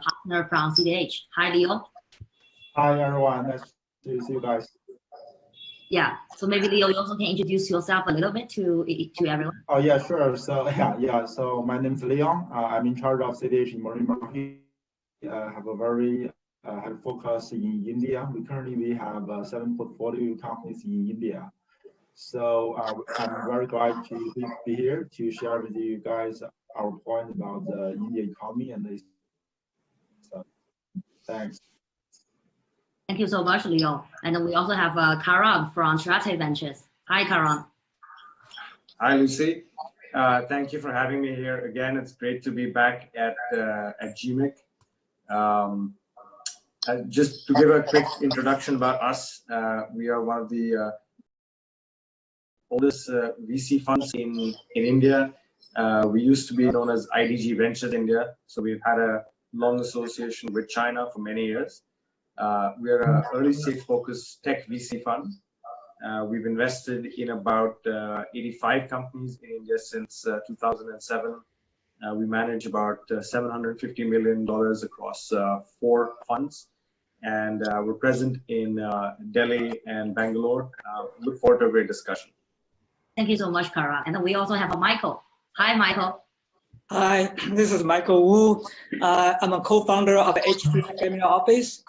partner from CDH. Hi, Leo. Hi, everyone. Nice to see you guys. Yeah, so maybe Leo, you also can introduce yourself a little bit to everyone. Oh, yeah, sure. So, yeah. So my name is Leon. I'm in charge of CDH emerging market. Have a very high focus in India. We have 7 portfolio companies in India. So I'm very glad to be here to share with you guys our point about the India economy and this stuff. Thanks. Thank you so much, Leo. And then we also have Karan from Trate Ventures. Hi, Karan. Hi, Lucy. Thank you for having me here again. It's great to be back at GMIC. Just to give a quick introduction about us, we are one of the oldest VC funds in India. We used to be known as IDG Ventures India, so we've had a long association with China for many years. We are an early stage focused tech VC fund. We've invested in about 85 companies in India since 2007. We manage about $750 million across 4 funds, and we're present in Delhi and Bangalore. Look forward to a great discussion. Thank you so much, Karan. And then we also have Michael. Hi, Michael. Hi, this is Michael Wu. I'm a co-founder of H3 Family Office.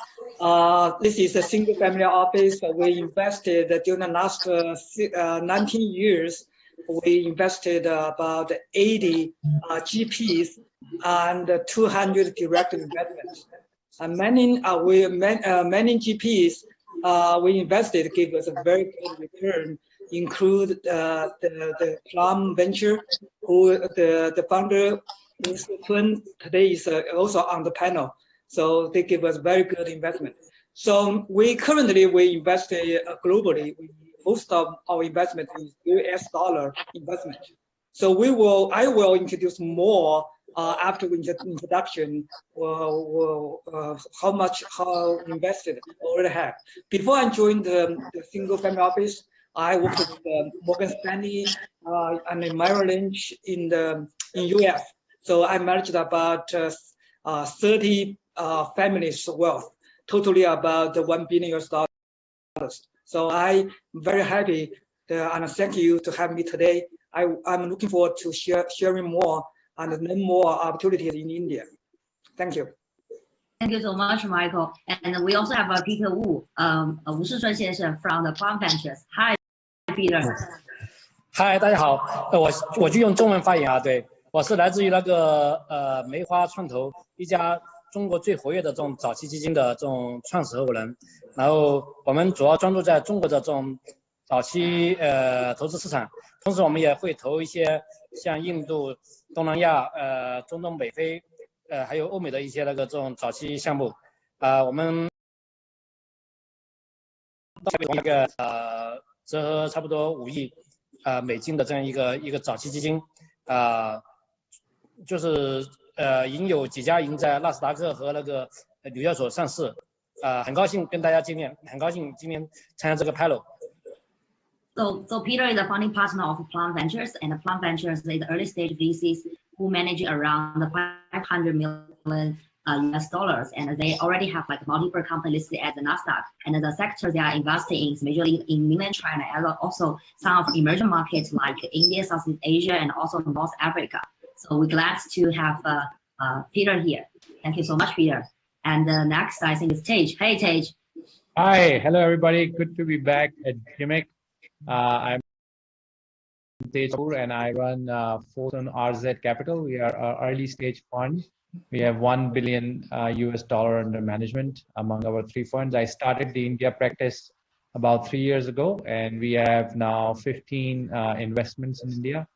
This is a single family office. We invested during the last 19 years. We invested about 80 GPs and 200 direct investments. And many GPs we invested gave us a very good return. Include the Plum Venture, who the founder today is also on the panel. So they give us very good investment. So we invest globally. Most of our investment is US dollar investment. So I will introduce more after introduction. How invested already have. Before I joined the single family office, I worked with Morgan Stanley and Merrill Lynch in US. So I managed about 30 families' wealth, totally about $1 billion. So I'm very happy and thank you to have me today. I'm looking forward to sharing more and learn more opportunities in India. Thank you. Thank you so much, Michael. And we also have Peter Wu, Wu Shishun 先生 from the Plum Ventures. Hi, Peter. Hi， 大家好，我就用中文发言啊，对，我是来自于那个梅花创投一家中国最活跃的这种早期基金的这种创始合伙人，然后我们主要专注在中国的这种早期投资市场，同时我们也会投一些像印度、东南亚、中东北非还有欧美的一些这种早期项目我们那个折合差不多5亿美金的这样一个早期基金就是已经有几家已经在纳斯达克和那个纽交所上市很高兴跟大家见面，很高兴今天参加这个 panel。 So Peter is a founding partner of Plum Ventures, and Plum Ventures is early stage VCs who manage around $500 million US dollars, and they already have like multiple companies listed at the Nasdaq. And the sector they are investing in is majorly in mainland China, and also some of emerging markets like India, Southeast Asia, and also North Africa. So we're glad to have Peter here. Thank you so much, Peter. And next, I think is Tej. Hey, Tej. Hi, hello everybody. Good to be back at GMIC. I'm Tej and I run Fosun RZ Capital. We are an early stage fund. We have $1 billion US dollar under management among our 3 funds. I started the India practice about 3 years ago, and we have now 15 investments in India.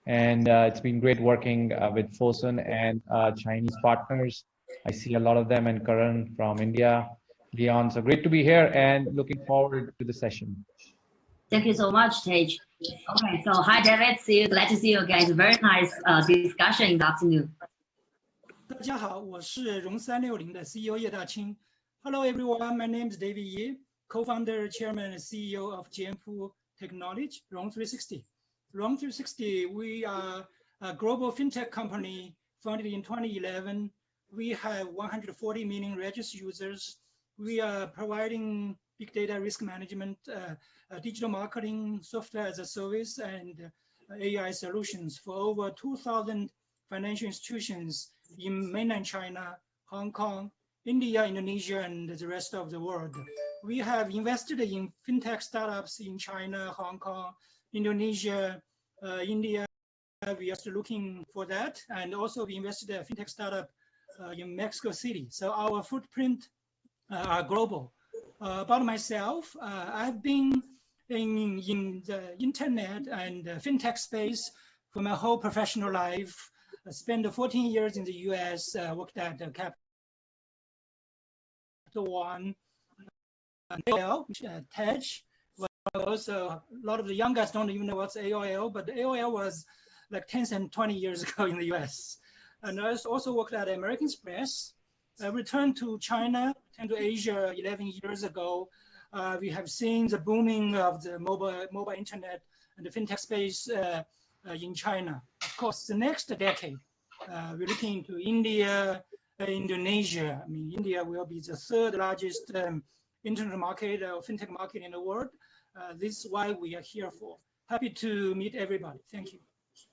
And it's been great working with Fosun and Chinese partners. I see a lot of them, and Karan from India, Leon. So great to be here and looking forward to the session. Thank you so much, Tej. Okay, so hi David, glad to see you again. It's a very nice discussion in the afternoon. 大家好，我是融360的 CEO 叶大清。Hello everyone, my name is David Ye, co-founder, chairman, and CEO of GMIC Technology, Rong360. Rong360, we are a global fintech company founded in 2011. We have 140 million registered users. We are providing big data risk management, digital marketing, software as a service, and AI solutions for over 2,000 financial institutions in mainland China, Hong Kong, India, Indonesia, and the rest of the world. We have invested in fintech startups in China, Hong Kong, Indonesia, India. We are still looking for that. And also we invested in a fintech startup in Mexico City. So our footprint are global. About myself, I've been in the internet and fintech space for my whole professional life. I spent 14 years in the US, worked at Capital One, AOL, TED. Also, a lot of the young guys don't even know what's AOL, but AOL was like 10 and 20 years ago in the US. And I also worked at American Express. I returned to China, returned to Asia 11 years ago. We have seen the booming of the mobile internet and the fintech space in China. Of course, the next decade, we're looking into India, Indonesia. I mean, India will be the third largest internet market or fintech market in the world. This is why we are here for. Happy to meet everybody. Thank you.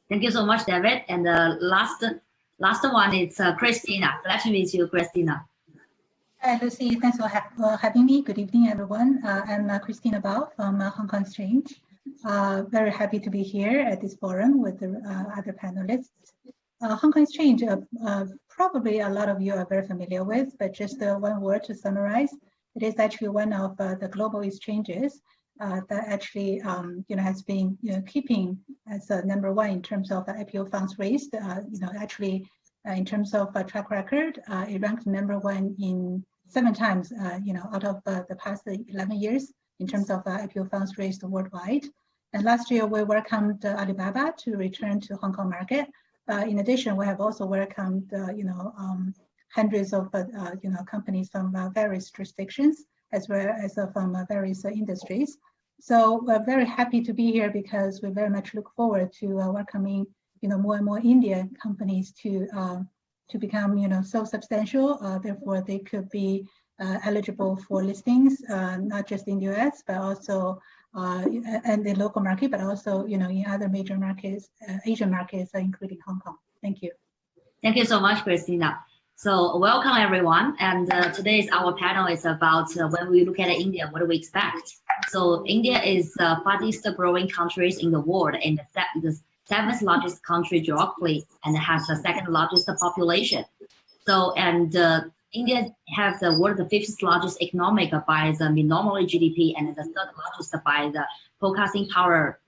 Thank you so much, David. And the last one is Christina. Glad to meet you, Christina. Hi, Lucy. Thanks for having me. Good evening, everyone. I'm Christina Bao from Hong Kong Exchange. Very happy to be here at this forum with the other panelists. Hong Kong Exchange, probably a lot of you are very familiar with, but just one word to summarize. It is actually one of the global exchanges that actually has been keeping as number one in terms of IPO funds raised. Actually in terms of track record, it ranked number one in 7 times out of the past 11 years in terms of IPO funds raised worldwide. And last year we welcomed Alibaba to return to Hong Kong market. In addition, we have also welcomed hundreds of companies from various jurisdictions as well as from various industries. So we're very happy to be here because we very much look forward to welcoming more and more Indian companies to become so substantial. Therefore, they could be eligible for listings, not just in the US, but also and the local market, but also in other major markets, Asian markets, including Hong Kong. Thank you. Thank you so much, Christina. So welcome everyone. And today's our panel is about when we look at India, what do we expect? So India is the fastest growing countries in the world and the 7th largest country geographically and has the 2nd largest population. So India has the world's 5th largest economic by the nominal GDP and the 3rd largest by the purchasing power.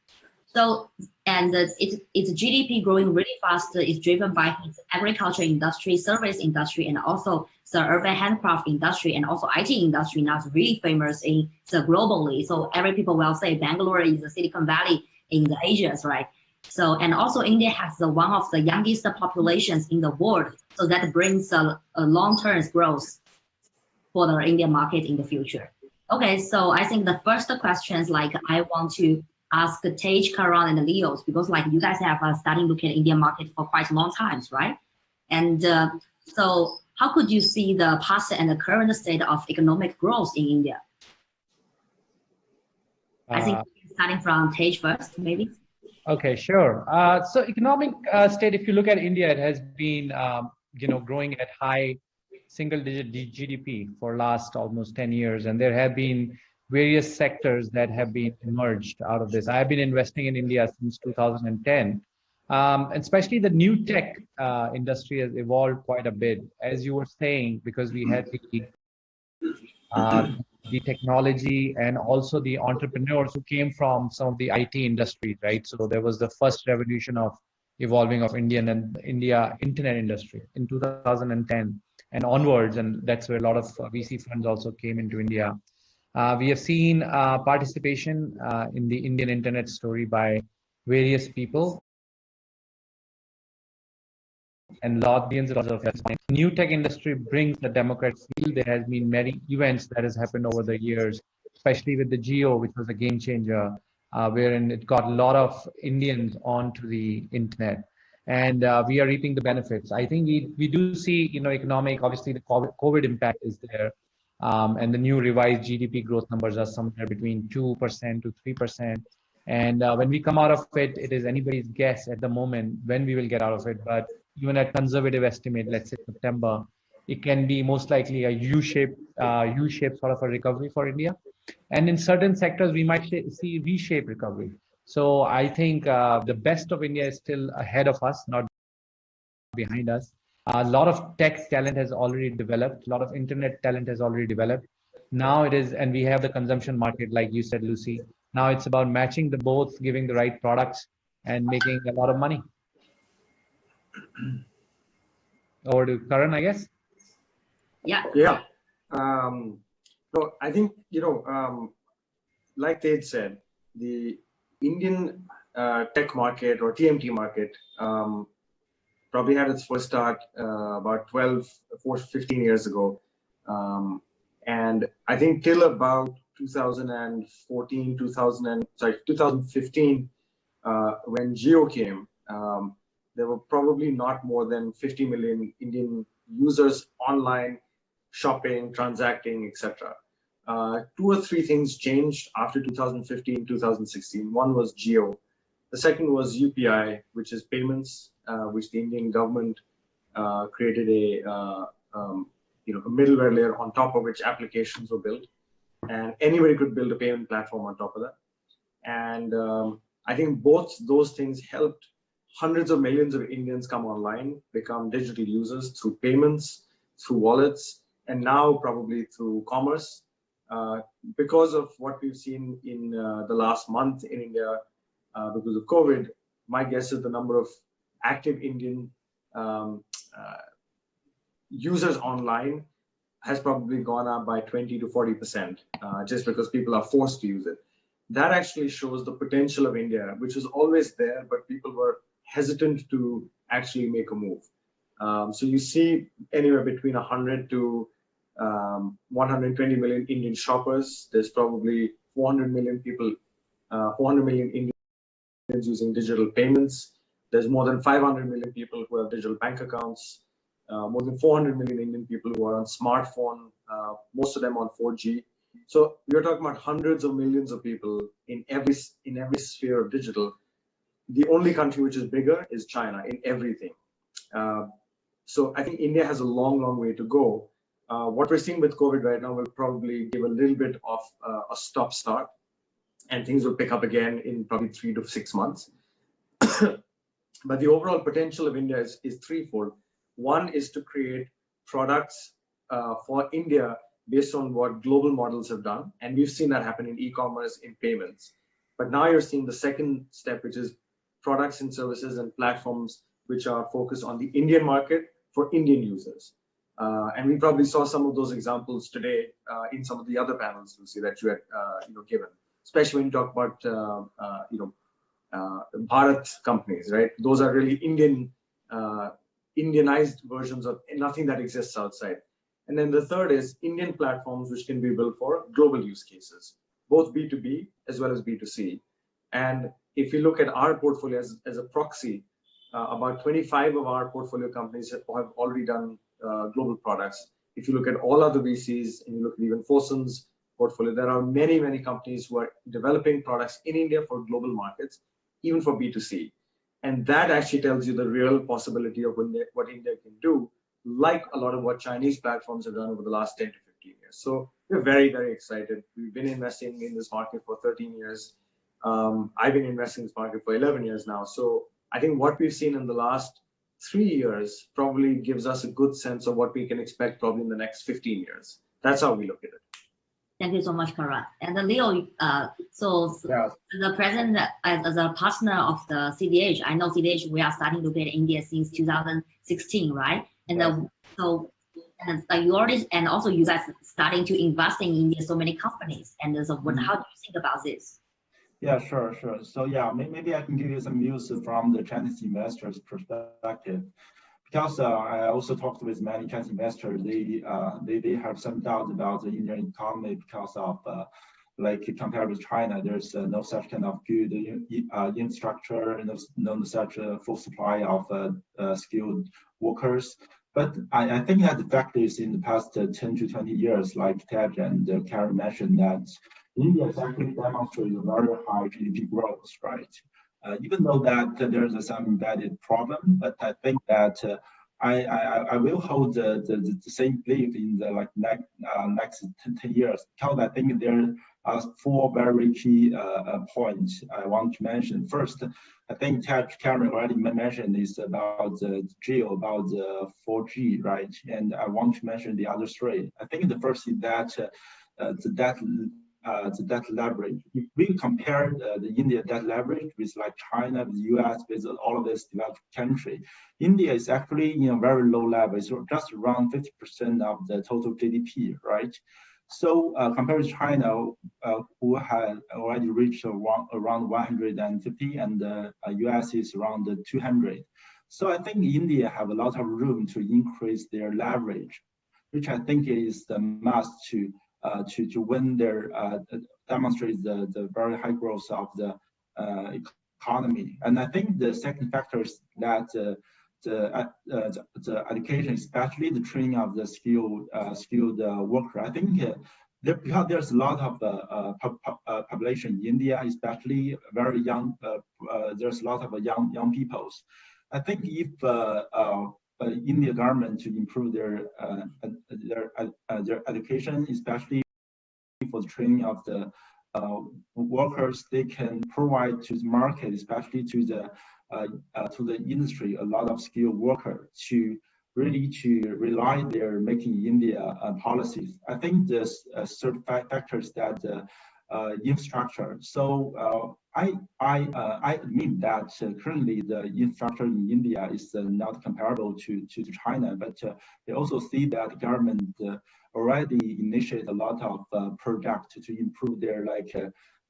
So its GDP growing really fast is driven by its agriculture industry, service industry, and also the urban handcraft industry and also IT industry now is really famous globally. So every people will say Bangalore is the Silicon Valley in the Asians, right? So and also India has one of the youngest populations in the world. So that brings a long-term growth for the Indian market in the future. Okay, so I think the first questions I want to ask Tej, Karan, and Leos because you guys have started looking at Indian market for quite a long times, right? And so how could you see the past and the current state of economic growth in India? I think starting from Tej first, maybe. Okay, sure. So economic state, if you look at India, it has been growing at high single-digit GDP for last almost 10 years, and there have been various sectors that have been emerged out of this. I've been investing in India since 2010. Especially the new tech industry has evolved quite a bit, as you were saying, because we had the technology and also the entrepreneurs who came from some of the IT industries, right? So there was the first revolution of evolving of India internet industry in 2010 and onwards, and that's where a lot of VC funds also came into India. We have seen participation in the Indian internet story by various people and billions of dollars. New tech industry brings the democratic feel. There has been many events that has happened over the years, especially with the Jio, which was a game changer, wherein it got a lot of Indians onto the internet. and we are reaping the benefits. I think we do see, economic, obviously the COVID impact is there, and the new revised GDP growth numbers are somewhere between 2% to 3%. And when we come out of it, it is anybody's guess at the moment when we will get out of it. But even at conservative estimate, let's say September, it can be most likely a U-shaped sort of a recovery for India. And in certain sectors, we might see V-shaped recovery. So I think the best of India is still ahead of us, not behind us. A lot of tech talent has already developed. A lot of internet talent has already developed. Now it is, and we have the consumption market, like you said, Lucy. Now it's about matching the both, giving the right products, and making a lot of money. Over to Karan, I guess. Yeah. Yeah. So I think, like Ted said, the Indian tech market or TMT market probably had its first start about 15 years ago. And I think till about 2015, when Jio came, there were probably not more than 50 million Indian users online, shopping, transacting, etc. 2 or 3 things changed after 2015, 2016. One was Jio. The second was UPI, which is payments, which the Indian government created a middleware layer on top of which applications were built, and anybody could build a payment platform on top of that. And I think both those things helped hundreds of millions of Indians come online, become digital users through payments, through wallets, and now probably through commerce. Because of what we've seen in the last month in India, because of COVID, my guess is the number of active Indian users online has probably gone up by 20 to 40%, just because people are forced to use it. That actually shows the potential of India, which was always there, but people were hesitant to actually make a move. So you see anywhere between 100 to 120 million Indian shoppers. There's probably 400 million people, 400 million Indians using digital payments. There's more than 500 million people who have digital bank accounts. More than 400 million Indian people who are on smartphone, most of them on 4G. So we're talking about hundreds of millions of people in every sphere of digital. The only country which is bigger is China in everything. So I think India has a long way to go. What we're seeing with COVID right now will probably give a little bit of a stop-start, and things will pick up again in probably 3 to 6 months. But the overall potential of India is threefold. One is to create products for India based on what global models have done. And we've seen that happen in e-commerce, in payments. But now you're seeing the second step, which is products and services and platforms which are focused on the Indian market for Indian users. And we probably saw some of those examples today in some of the other panels, Lucy, that you had given, especially when you talk about Bharat companies, right? Those are really Indianized versions of nothing that exists outside. And then the third is Indian platforms which can be built for global use cases, both B2B as well as B2C. And if you look at our portfolio as a proxy, about 25 of our portfolio companies have already done global products. If you look at all other VCs and you look at even Fosun's portfolio, there are many companies who are developing products in India for global markets, even for B2C. And that actually tells you the real possibility of what India can do, like a lot of what Chinese platforms have done over the last 10 to 15 years. So we're very excited. We've been investing in this market for 13 years. I've been investing in this market for 11 years now. So I think what we've seen in the last 3 years probably gives us a good sense of what we can expect probably in the next 15 years. That's how we look at it. Thank you so much, Karan. And Leo, so the president, as a partner of the CDH, I know CDH, we are starting to look at India since 2016, right? And you already, and also you guys starting to invest in India, so many companies. And so how do you think about this? Yeah, sure. So yeah, maybe I can give you some views from the Chinese investors' perspective. Because I also talked with many Chinese investors, they have some doubts about the Indian economy because of like compared with China, there's no such kind of good infrastructure and no such full supply of skilled workers. But I think that the fact is in the past 10 to 20 years, like Ted and Karen mentioned, that India has actually demonstrated a very high GDP growth, right? Even though that there's some embedded problem, but I think that I will hold the same belief in the next 10 years, because I think there are four very key points I want to mention. First, I think Karen already mentioned is about the geo, about the 4G, right? And I want to mention the other three. I think the first is that the debt leverage. If we compare the India debt leverage with like China, with the US, with all of this developed country, India is actually very low level. It's just around 50% of the total GDP, right? So compared to China, who had already reached around 150, and the US is around 200. So I think India have a lot of room to increase their leverage, which I think is the must to win their demonstrate the very high growth of the economy. And I think the second factor is that the education, especially the training of the skilled worker. I think because there's a lot of population in India, especially very young. There's a lot of young peoples. I think if India government to improve their education, especially for the training of the workers, they can provide to the market, especially to the industry, a lot of skilled workers to really to rely their making India policies. I think there's certain factors that infrastructure. So I admit that currently the infrastructure in India is not comparable to China, but they also see that the government already initiated a lot of projects to improve their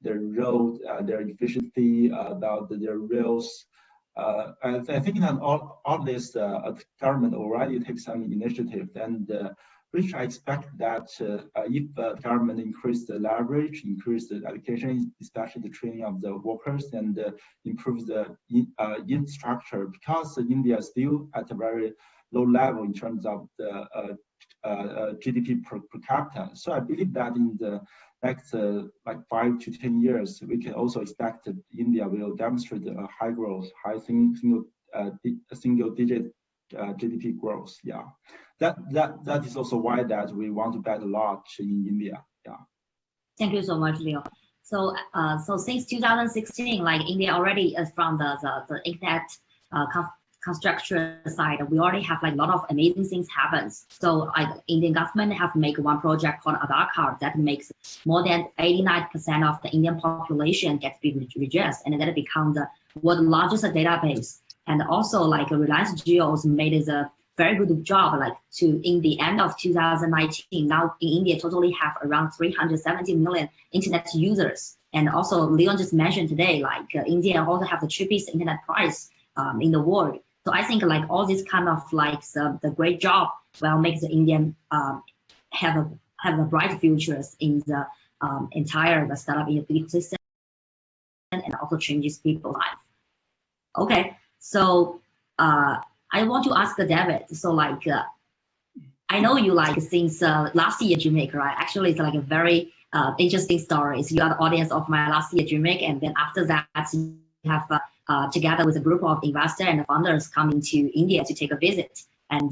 their road, their efficiency, about their rails. I think that all this government already takes some initiative, and which I expect that if the government increase the leverage, increase the education, especially the training of the workers, and improve the infrastructure, because India is still at a very low level in terms of the GDP per capita. So I believe that in the next like 5 to 10 years, we can also expect that India will demonstrate a high growth, high single digit GDP growth. Yeah, that is also why that we want to bet a lot in India. Yeah. Thank you so much, Leo. So so since 2016, like India already is from the internet construction side, we already have like a lot of amazing things happens. So Indian government have made one project called A-Banach that makes more than 89% of the Indian population gets registered, and that become the world's largest database. And also like Reliance Jio's made a very good job, like in the end of 2019, now in India totally have around 370 million internet users. And also Leon just mentioned today, like India also have the cheapest internet price in the world. So I think like all this kind of like the great job will make the Indian have a bright futures in the entire startup ecosystem, and also changes people's life. Okay, so I want to ask David. So like I know you like since last year GMIC, right? Actually, it's like a very interesting story. So you are the audience of my last year GMIC, and then after that you have together with a group of investors and founders coming to India to take a visit. And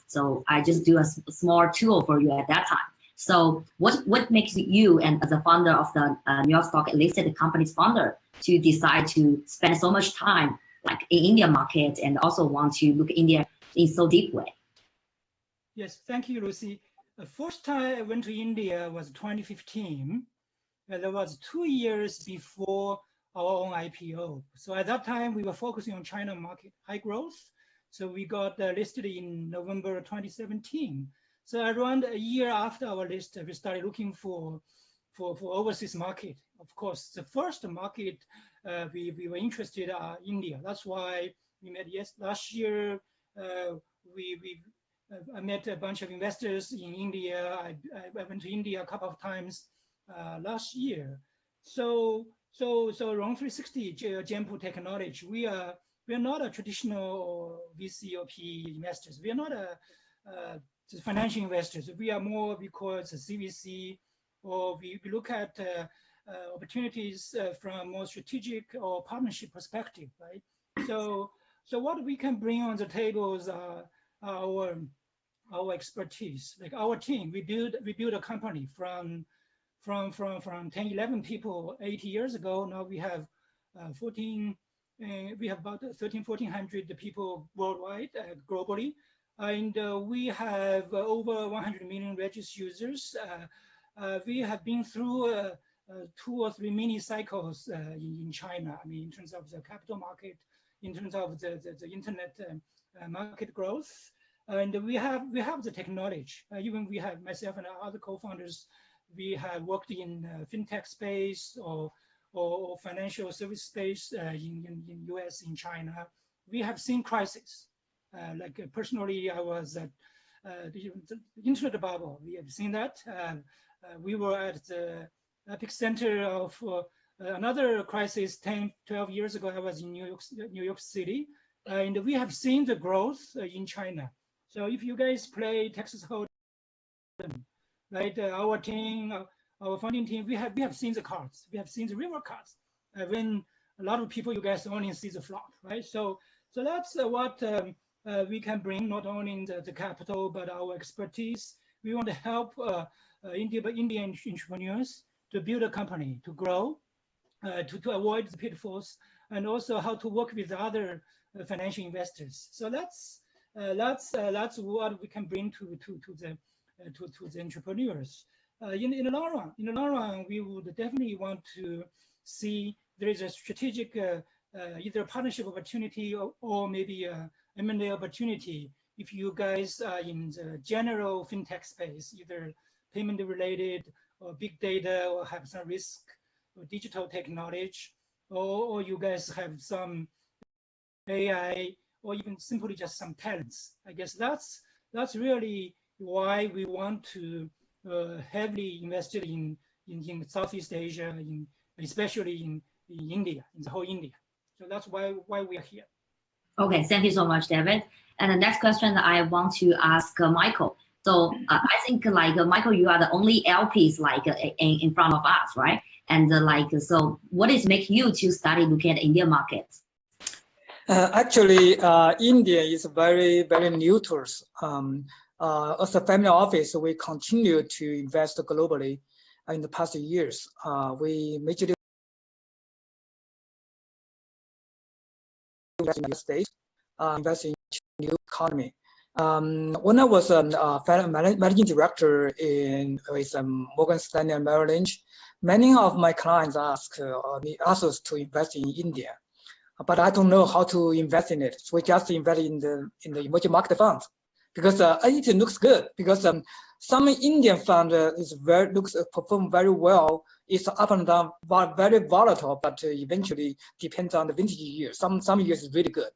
so I just do a small tour for you at that time. So what makes you, and as a founder of the New York Stock listed company's founder, to decide to spend so much time like in India market and also want to look at India in so deep way? Yes, thank you, Lucy. The first time I went to India was 2015. That was 2 years before our own IPO. So at that time, we were focusing on China market, high growth. So we got listed in November 2017. So around a year after our list, we started looking for overseas market. Of course, the first market we were interested in India. That's why we met last year. I met a bunch of investors in India. I went to India a couple of times. last year. So around 360 Gempool technology, we are not a traditional VC or PE investors. We are not a financial investors. We are more, we call it a CVC, or we look at opportunities from more strategic or partnership perspective, right? So what we can bring on the table is our expertise. Like our team, we build a company from 10, 11 people 80 years ago. Now we have 14. We have about 1,400 people worldwide, globally, and we have over 100 million registered users. We have been through 2 or 3 mini cycles in China. I mean, in terms of the capital market, in terms of the internet market growth, and we have the technology. Even we have myself and our other co-founders. We have worked in fintech space or financial service space in US, in China. We have seen crises. Like personally, I was at the internet bubble. We have seen that. We were at the epicenter of another crisis 10, 12 years ago. I was in New York City, and we have seen the growth in China. So if you guys play Texas Hold'em, right? Our team, our founding team, we have seen the cards. We have seen the river cards. When a lot of people, you guys only see the flop, right? So that's what we can bring, not only in the capital, but our expertise. We want to help Indian entrepreneurs to build a company, to grow, to avoid the pitfalls, and also how to work with other financial investors. So that's what we can bring to the entrepreneurs. In the long run, we would definitely want to see there is a strategic either partnership opportunity or maybe a M&A opportunity if you guys are in the general fintech space, either payment related or big data, or have some risk or digital technology, or you guys have some AI, or even simply just some talents. I guess that's really why we want to heavily invest in Southeast Asia, especially in India, in the whole India. So that's why we are here. Okay, thank you so much, David. And the next question I want to ask Michael. So I think Michael, you are the only LPs in front of us, right? And so what is make you to study looking at Indian markets? Actually, India is very, very new to us. As a family office, we continue to invest globally in the past years. We majorly invest in the United States, invest in new economy. When I was a managing director with Morgan Stanley and Merrill Lynch, many of my clients asked us to invest in India, but I don't know how to invest in it. So we just invest in the emerging market funds because it looks good. Because some Indian fund perform very well. It's up and down, very volatile, but eventually depends on the vintage year. Some years is really good.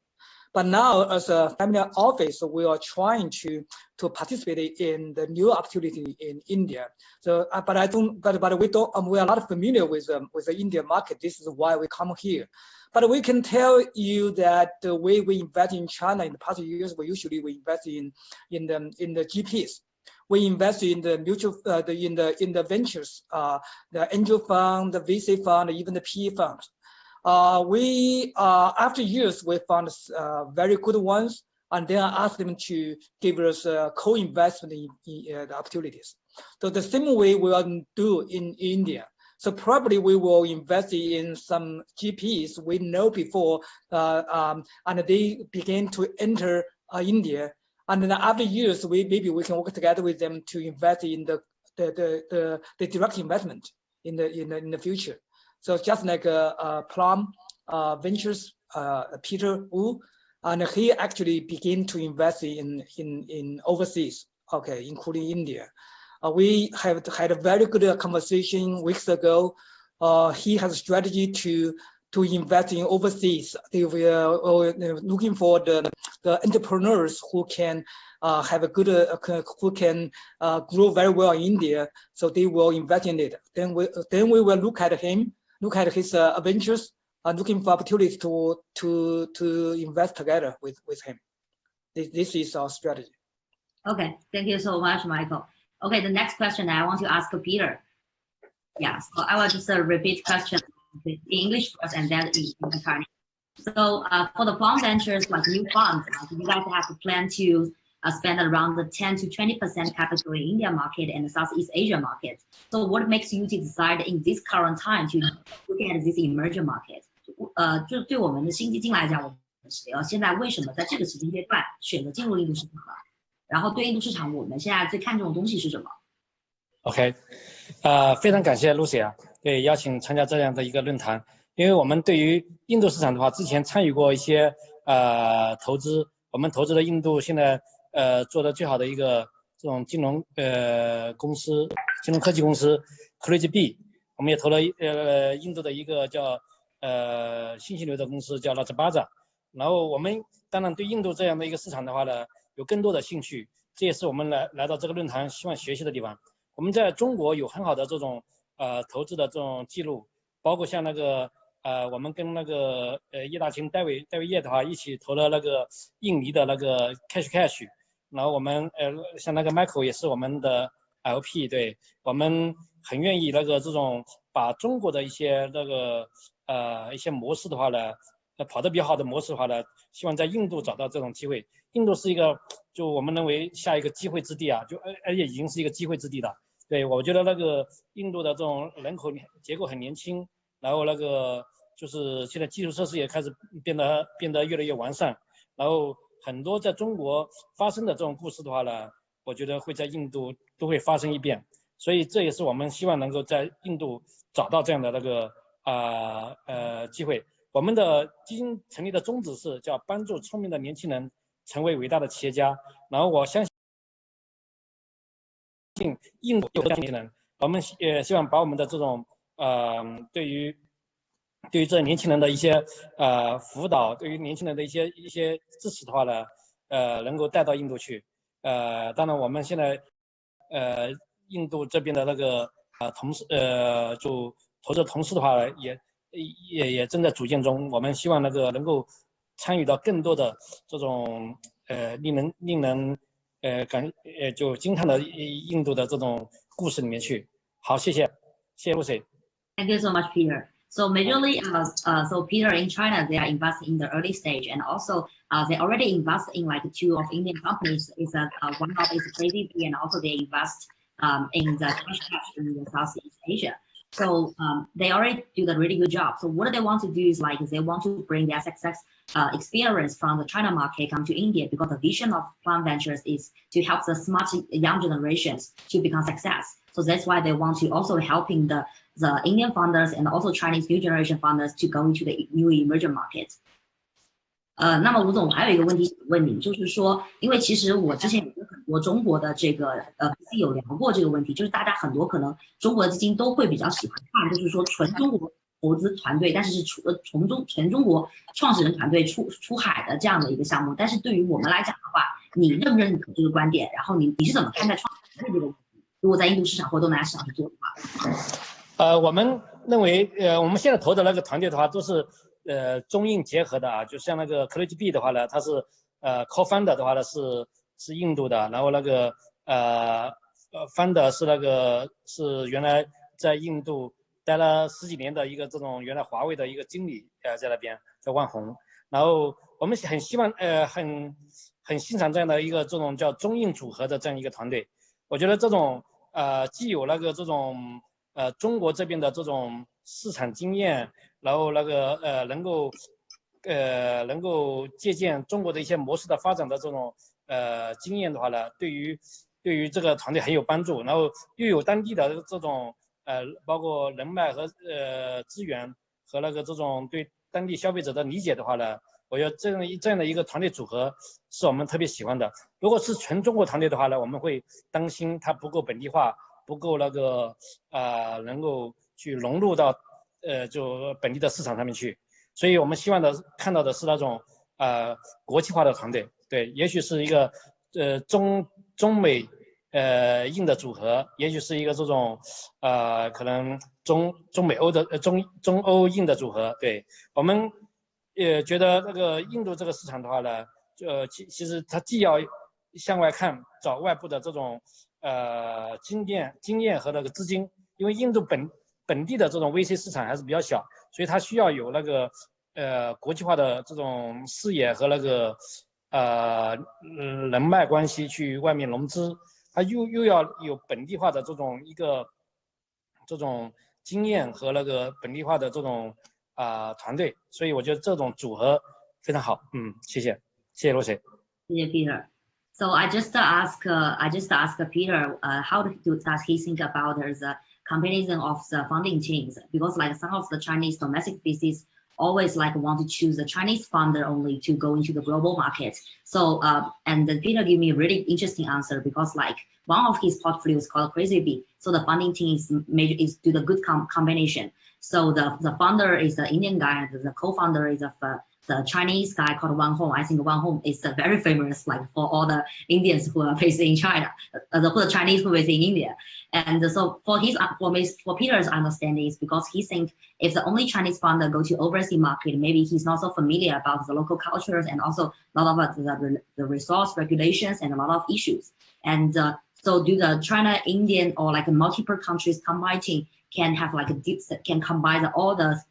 But now, as a family office, we are trying to participate in the new opportunity in India. So, but we don't. We are not familiar with the Indian market. This is why we come here. But we can tell you that the way we invest in China in the past years, we usually invest in the GPs. We invest in the mutual, in the ventures, the angel fund, the VC fund, even the PE funds. After years, we found very good ones, and then I asked them to give us co-investment in the opportunities. So the same way we will do in India. So probably we will invest in some GPs we know before, and they begin to enter India. And then after years, maybe we can work together with them to invest in the direct investment in the future. So just like Plum Ventures, Peter Wu, and he actually began to invest in overseas, okay, including India. We have had a very good conversation weeks ago. He has a strategy to invest in overseas. We are looking for the entrepreneurs who can have a good who can grow very well in India, so they will invest in it. Then we will look at his adventures, looking for opportunities to invest together with him. This is our strategy. Okay, thank you so much, Michael. Okay, the next question I want to ask Peter. Yeah, so I will just repeat question in English first and then in Chinese. So for the fund ventures, like new funds, you guys have to plan to spend around the 10 to 20% capital in India market and the Southeast Asia market. So what makes you to decide in this current time to look at this emerging market? 就对我们的新基金来讲，我们现在为什么在这个时间阶段选择进入印度市场呢？然后对印度市场，我们现在最看重的东西是什么 ？OK， 非常感谢 Lucy 对邀请参加这样的一个论坛。因为我们对于印度市场的话，之前参与过一些投资，我们投资了印度现在做的最好的一个这种金融公司，金融科技公司 GlowRoad， 我们也投了印度的一个叫信息流的公司叫 Medica Bazaar。然后我们当然对印度这样的一个市场的话呢，有更多的兴趣，这也是我们来到这个论坛希望学习的地方。我们在中国有很好的这种投资的这种记录，包括像那个我们跟那个叶大清戴维叶的话一起投了那个印尼的那个 cash， 然后我们像那个 Michael 也是我们的 LP， 对，我们很愿意那个这种把中国的一些那个一些模式的话呢，跑得比较好的模式的话呢，希望在印度找到这种机会。印度是一个就我们认为下一个机会之地啊，而且已经是一个机会之地了。对，我觉得那个印度的这种人口结构很年轻，然后那个就是现在基础设施也开始变得越来越完善，然后很多在中国发生的这种故事的话呢，我觉得会在印度都会发生一遍，所以这也是我们希望能够在印度找到这样的那个机会。我们的基金成立的宗旨是叫帮助聪明的年轻人成为伟大的企业家，然后我相信印度有这样的年轻人，我们也希望把我们的这种对于这年轻人的一些辅导，对于年轻人的一些支持的话呢，能够带到印度去。当然我们现在印度这边的那个同事就投资同事的话也正在组建中，我们希望那个能够参与到更多的这种令人就惊叹的印度的这种故事里面去。好，谢谢 Lucy。 Thank you so much, Peter. So majorly, so Peter in China, they are investing in the early stage, and also they already invest in like 2 of Indian companies. Is one of is KDB, and also they invest in the cash in the Southeast Asia. So they already do the really good job. So what they want to do is like they want to bring their success experience from the China market come to India, because the vision of Plant Ventures is to help the smart young generations to become success. So that's why they want to also helping the Indian founders and also Chinese new generation founders to go into the new emerging markets. 那么吴总，我还有一个问题想问您，就是说，因为其实我之前有跟很多中国的这个有聊过这个问题，就是大家很多可能中国的基金都会比较喜欢看，就是说纯中国投资团队，但是是纯中国创始人团队出海的这样的一个项目。但是对于我们来讲的话，你认不认可这个观点？然后你是怎么看待创始团队这个问题？如果在印度市场或东南亚市场去做的话？我们认为我们现在投的那个团队的话都是中印结合的啊，就像那个 GlowRoad 的话呢，它是co-founder 的话呢是印度的，然后那个founder 是原来在印度待了10几年的一个这种原来华为的一个经理在那边在万宏，然后我们很希望很欣赏这样的一个这种叫中印组合的这样一个团队。我觉得这种既有那个这种中国这边的这种市场经验，然后那个能够借鉴中国的一些模式的发展的这种经验的话呢，对于这个团队很有帮助，然后又有当地的这种包括人脉和资源和那个这种对当地消费者的理解的话呢，我觉得这样的一个团队组合是我们特别喜欢的。如果是纯中国团队的话呢，我们会担心它不够本地化，不够那个能够去融入到就本地的市场上面去，所以我们希望看到的是那种国际化的团队，对，也许是一个中美印的组合，也许是一个这种可能中美欧的中欧印的组合。对，我们也觉得那个印度这个市场的话呢，其实它既要向外看，找外部的这种经验和那个资金，因为印度本地的这种 VC 市场还是比较小，所以它需要有那个国际化的这种视野和那个人脉关系去外面融资，它又要有本地化的这种这种经验和那个本地化的这种团队，所以我觉得这种组合非常好。谢谢罗姐。谢谢 Peter. So I just ask Peter how does he think about the combination of the funding teams, because like some of the Chinese domestic VCs always like want to choose a Chinese funder only to go into the global market. So and then Peter gave me a really interesting answer, because like one of his portfolios called Crazy Bee. So the funding team is do the good combination. So the founder is the Indian guy, and the co-founder is the Chinese guy called Wang Hong. I think Wang Hong is very famous, like for all the Indians who are based in China, the Chinese who are based in India. And so for Peter's understanding is because he thinks if the only Chinese founder go to overseas market, maybe he's not so familiar about the local cultures and also a lot of the resource regulations and a lot of issues. And so do the China, Indian, or like multiple countries combining can have like can combine all the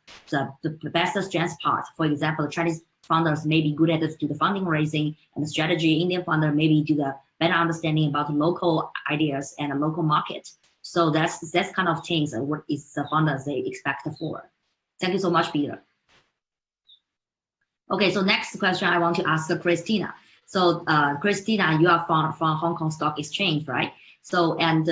best strengths part. For example, Chinese founders may be good at do the funding raising and the strategy. Indian founder maybe do the better understanding about the local ideas and the local market. So that's kind of things what is the founders they expect for. Thank you so much, Peter. Okay, so next question I want to ask Christina. So Christina, you are from Hong Kong Stock Exchange, right? So and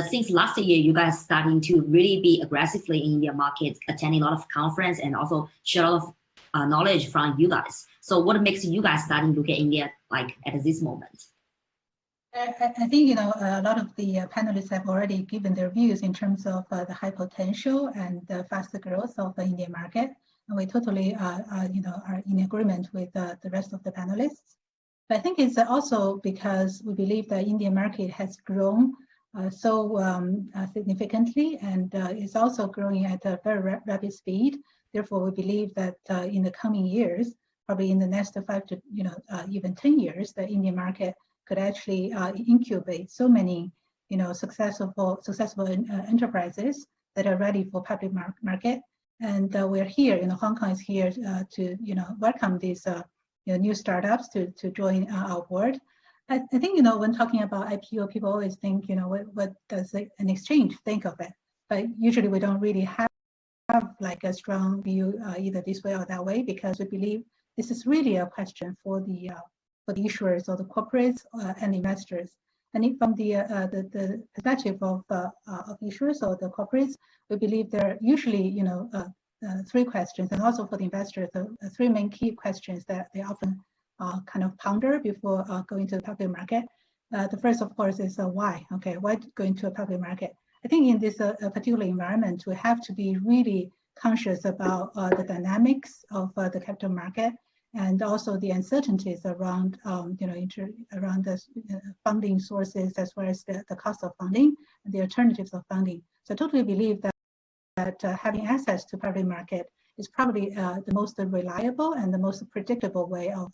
since last year, you guys starting to really be aggressively in India market, attending a lot of conference and also share a lot of knowledge from you guys. So what makes you guys starting to look at India like at this moment? I think a lot of the panelists have already given their views in terms of the high potential and the faster growth of the Indian market, and we totally are in agreement with the rest of the panelists. But I think it's also because we believe the Indian market has grown so significantly, and is also growing at a very rapid speed. Therefore, we believe that in the coming years, probably in the next 5 to even 10 years, the Indian market could actually incubate so many successful enterprises that are ready for public market. And we're here, Hong Kong is here to welcome these new startups to join our board. I think when talking about IPO, people always think what does an exchange think of it? But usually we don't really have like a strong view either this way or that way, because we believe this is really a question for the issuers or the corporates and investors. And from the perspective of issuers or the corporates, we believe there are usually 3 questions, and also for the investors, the 3 main key questions that they often kind of ponder before going to the public market. The first, of course, is why? Okay, why going to a public market? I think in this particular environment, we have to be really conscious about the dynamics of the capital market, and also the uncertainties around around the funding sources, as well as the cost of funding and the alternatives of funding. So I totally believe that having access to public market is probably the most reliable and the most predictable way of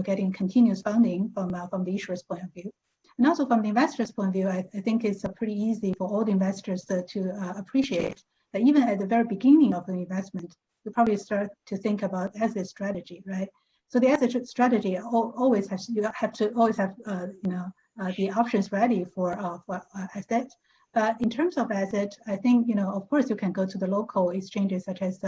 getting continuous funding from the issuer's point of view. And also from the investor's point of view, I think it's pretty easy for all the investors to appreciate that even at the very beginning of the investment, you probably start to think about asset strategy, right? So the asset strategy always has, you have to always have the options ready for asset. But in terms of asset, I think of course you can go to the local exchanges such as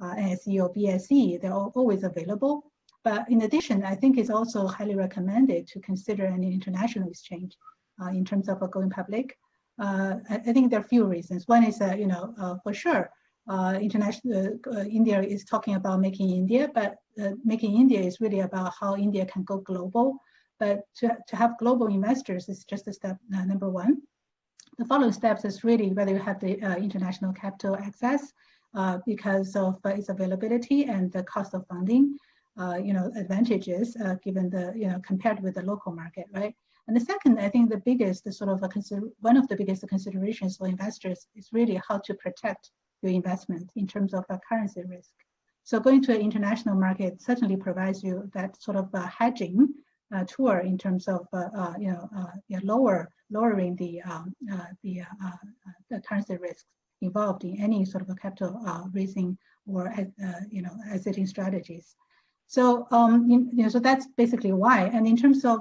NSE or BSE. They're always available. But in addition, I think it's also highly recommended to consider an international exchange in terms of going public. I think there are a few reasons. One is for sure. India is talking about making India, but making India is really about how India can go global. But to have global investors is just a step number 1. The following steps is really whether you have the international capital access because of its availability and the cost of funding. advantages given the, compared with the local market, right? And the second, I think the biggest sort of one of the biggest considerations for investors is really how to protect your investment in terms of currency risk. So going to an international market certainly provides you that sort of hedging tool in terms of lowering the currency risks involved in any sort of a capital raising or exiting strategies. So so that's basically why. And in terms of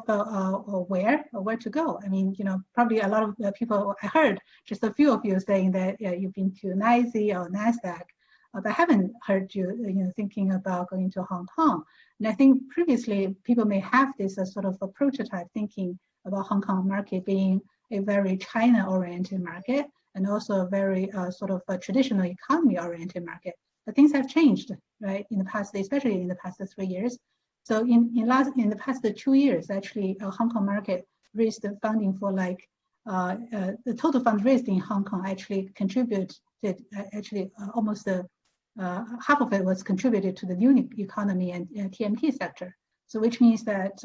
where to go, I mean, probably a lot of people, I heard just a few of you saying that you've been to NYSE or NASDAQ, but I haven't heard you thinking about going to Hong Kong. And I think previously people may have this sort of a prototype thinking about Hong Kong market being a very China-oriented market and also a very sort of a traditional economy-oriented market. But things have changed, right, in the past, especially in the past 3 years. So in the past 2 years, actually, Hong Kong market raised the funding for like the total fund raised in Hong Kong actually contributed almost half of it was contributed to the new economy and TMT sector. So which means that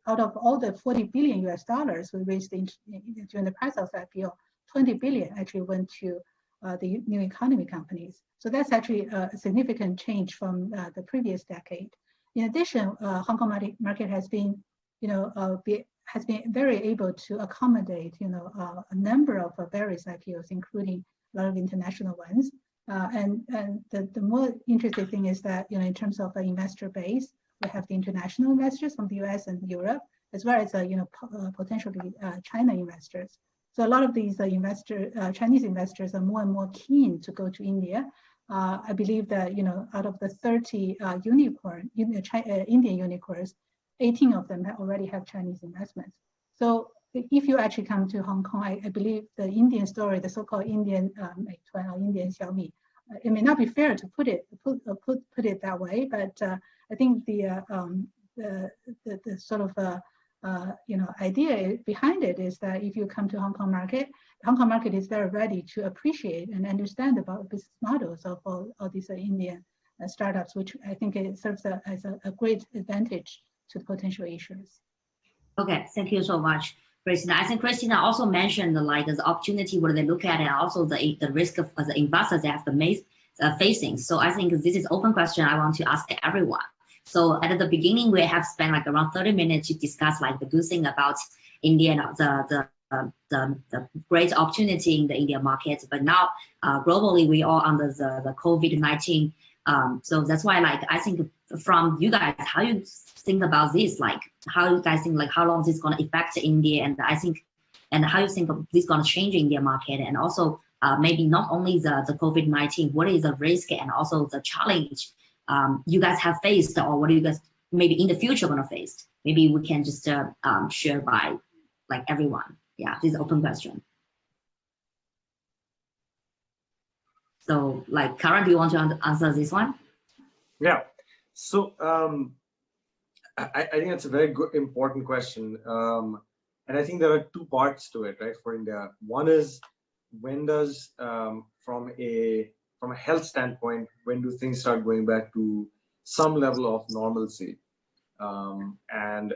out of all the $40 billion we raised during the price of IPO, 20 billion actually went to the new economy companies. So that's actually a significant change from the previous decade. In addition, Hong Kong market has been, very able to accommodate, a number of various IPOs, including a lot of international ones. And the more interesting thing is that, in terms of the investor base, we have the international investors from the US and Europe, as well as, potentially China investors. So a lot of these Chinese investors are more and more keen to go to India. I believe that, out of the 30 Indian unicorns, 18 of them already have Chinese investments. So if you actually come to Hong Kong, I believe the Indian story, the so-called Indian Meituan or Indian Xiaomi, it may not be fair to put it that way, but I think the sort of idea behind it is that if you come to Hong Kong market is very ready to appreciate and understand about business models of all these Indian startups, which I think it serves as a great advantage to the potential issuers. Okay, thank you so much, Christina. I think Christina also mentioned like the opportunity where they look at it, also the risk of the investors they have facing. So I think this is open question I want to ask everyone. So at the beginning, we have spent like around 30 minutes to discuss like the good thing about India, the great opportunity in the India market. But now globally, we are under the COVID-19. So that's why like I think from you guys, how you think about this? Like how you guys think like how long this is going to affect India? And I think, and how you think this is going to change India market? And also maybe not only the COVID-19, what is the risk and also the challenge you guys have faced, or what are you guys maybe in the future going to face? Maybe we can just share by like everyone. Yeah, this is an open question. So like Karen, do you want to answer this one? Yeah. So I think that's a very good, important question. And I think there are two parts to it, right, for India. One is when does, from a health standpoint, when do things start going back to some level of normalcy? And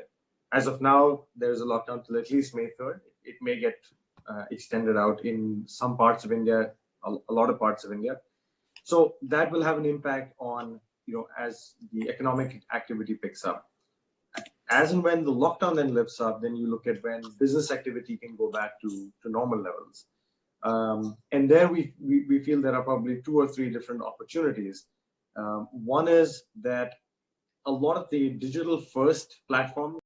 as of now, there's a lockdown till at least May 3rd. It may get extended out in some parts of India, a lot of parts of India. So that will have an impact on, as the economic activity picks up. As and when the lockdown then lifts up, then you look at when business activity can go back to normal levels. And there we feel there are probably 2 or 3 different opportunities. One is that a lot of the digital first platforms,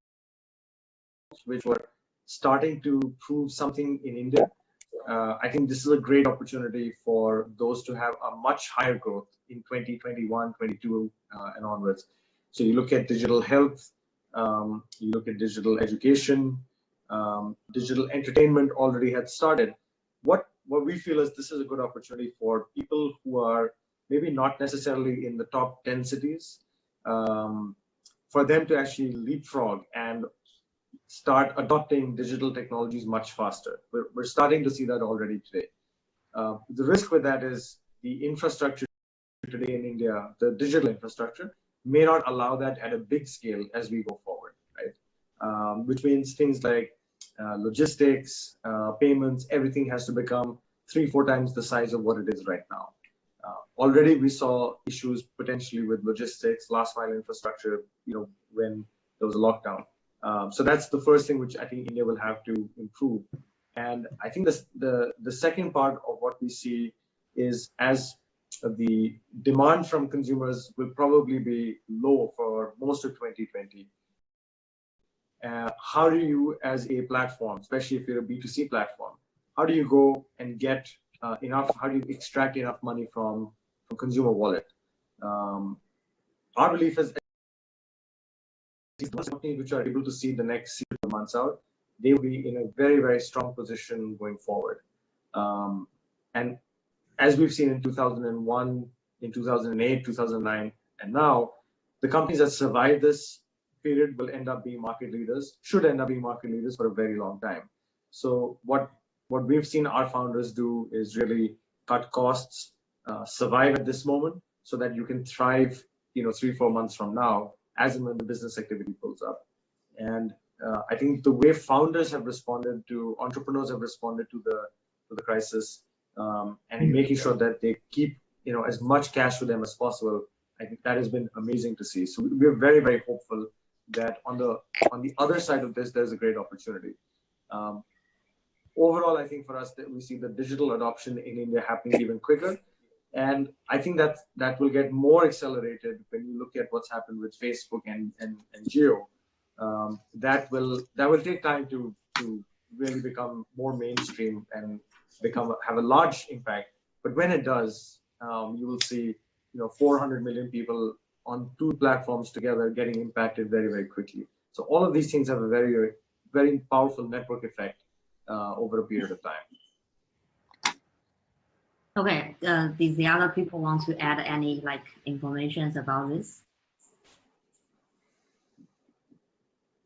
which were starting to prove something in India, I think this is a great opportunity for those to have a much higher growth in 2021, 22 and onwards. So you look at digital health, you look at digital education, digital entertainment already had started. What we feel is this is a good opportunity for people who are maybe not necessarily in the top 10 cities, for them to actually leapfrog and start adopting digital technologies much faster. We're starting to see that already today. The risk with that is the infrastructure today in India, the digital infrastructure, may not allow that at a big scale as we go forward, right? Which means things like logistics, payments, everything has to become 3-4 times the size of what it is right now. Already we saw issues potentially with logistics, last mile infrastructure, when there was a lockdown. So that's the first thing which I think India will have to improve. And I think the second part of what we see is, as the demand from consumers will probably be low for most of 2020. How do you, as a platform, especially if you're a B2C platform, how do you go and get enough? How do you extract enough money from consumer wallet? Our belief is companies which are able to see the next 6 months out, they will be in a very, very strong position going forward. And as we've seen in 2001, in 2008, 2009, and now, the companies that survive this period will end up being market leaders, should end up being market leaders for a very long time. So what we've seen our founders do is really cut costs, survive at this moment, so that you can thrive, 3-4 months from now, as and when the business activity pulls up. And I think the way founders have responded to, entrepreneurs have responded to the crisis, and in making sure that they keep, as much cash with them as possible, I think that has been amazing to see. So we're very, very hopeful that on the other side of this, there's a great opportunity. Overall, I think for us that we see the digital adoption in India happening even quicker. And I think that will get more accelerated when you look at what's happened with Facebook and Jio. That will take time to really become more mainstream and have a large impact. But when it does, you will see 400 million people on 2 platforms together getting impacted very, very quickly. So all of these things have a very, very powerful network effect over a period of time. Okay, did the other people want to add any information about this?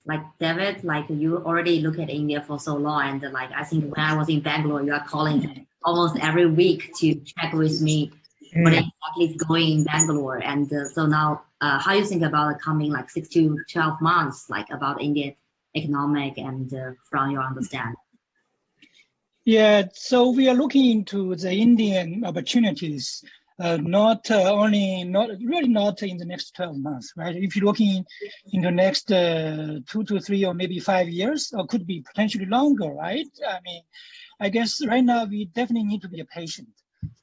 Like David, you already look at India for so long, and I think when I was in Bangalore, you are calling almost every week to check with me what exactly is going in Bangalore. And so now, how you think about the coming 6 to 12 months, about Indian economic and from your understanding? Yeah, so we are looking into the Indian opportunities, not really not in the next 12 months, right? If you're looking in the next 2 to 3 or maybe 5 years, or could be potentially longer, right? I mean, I guess right now we definitely need to be patient.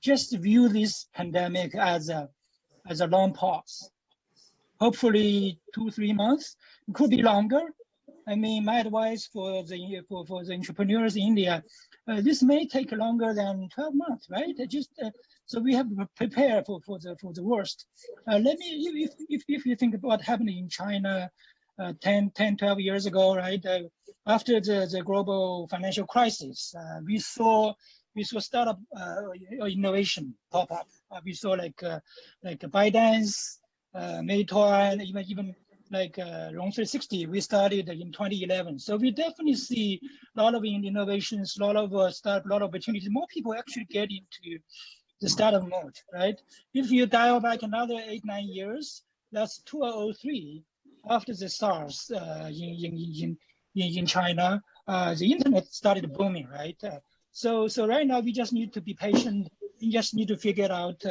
Just view this pandemic as a long pause. Hopefully 2-3 months, it could be longer. I mean, my advice for the entrepreneurs in India, this may take longer than 12 months, right? So we have to prepare for the worst. If you think about what happened in China 10, 12 years ago, right? After the global financial crisis, we saw startup innovation pop up. We saw like ByteDance, Meituan, even Long360, we started in 2011. So we definitely see a lot of innovations, a lot of startup, a lot of opportunities. More people actually get into the startup mode, right? If you dial back another 8-9 years, that's 2003, after the SARS in China, the internet started booming, right? So right now we just need to be patient. We just need to figure out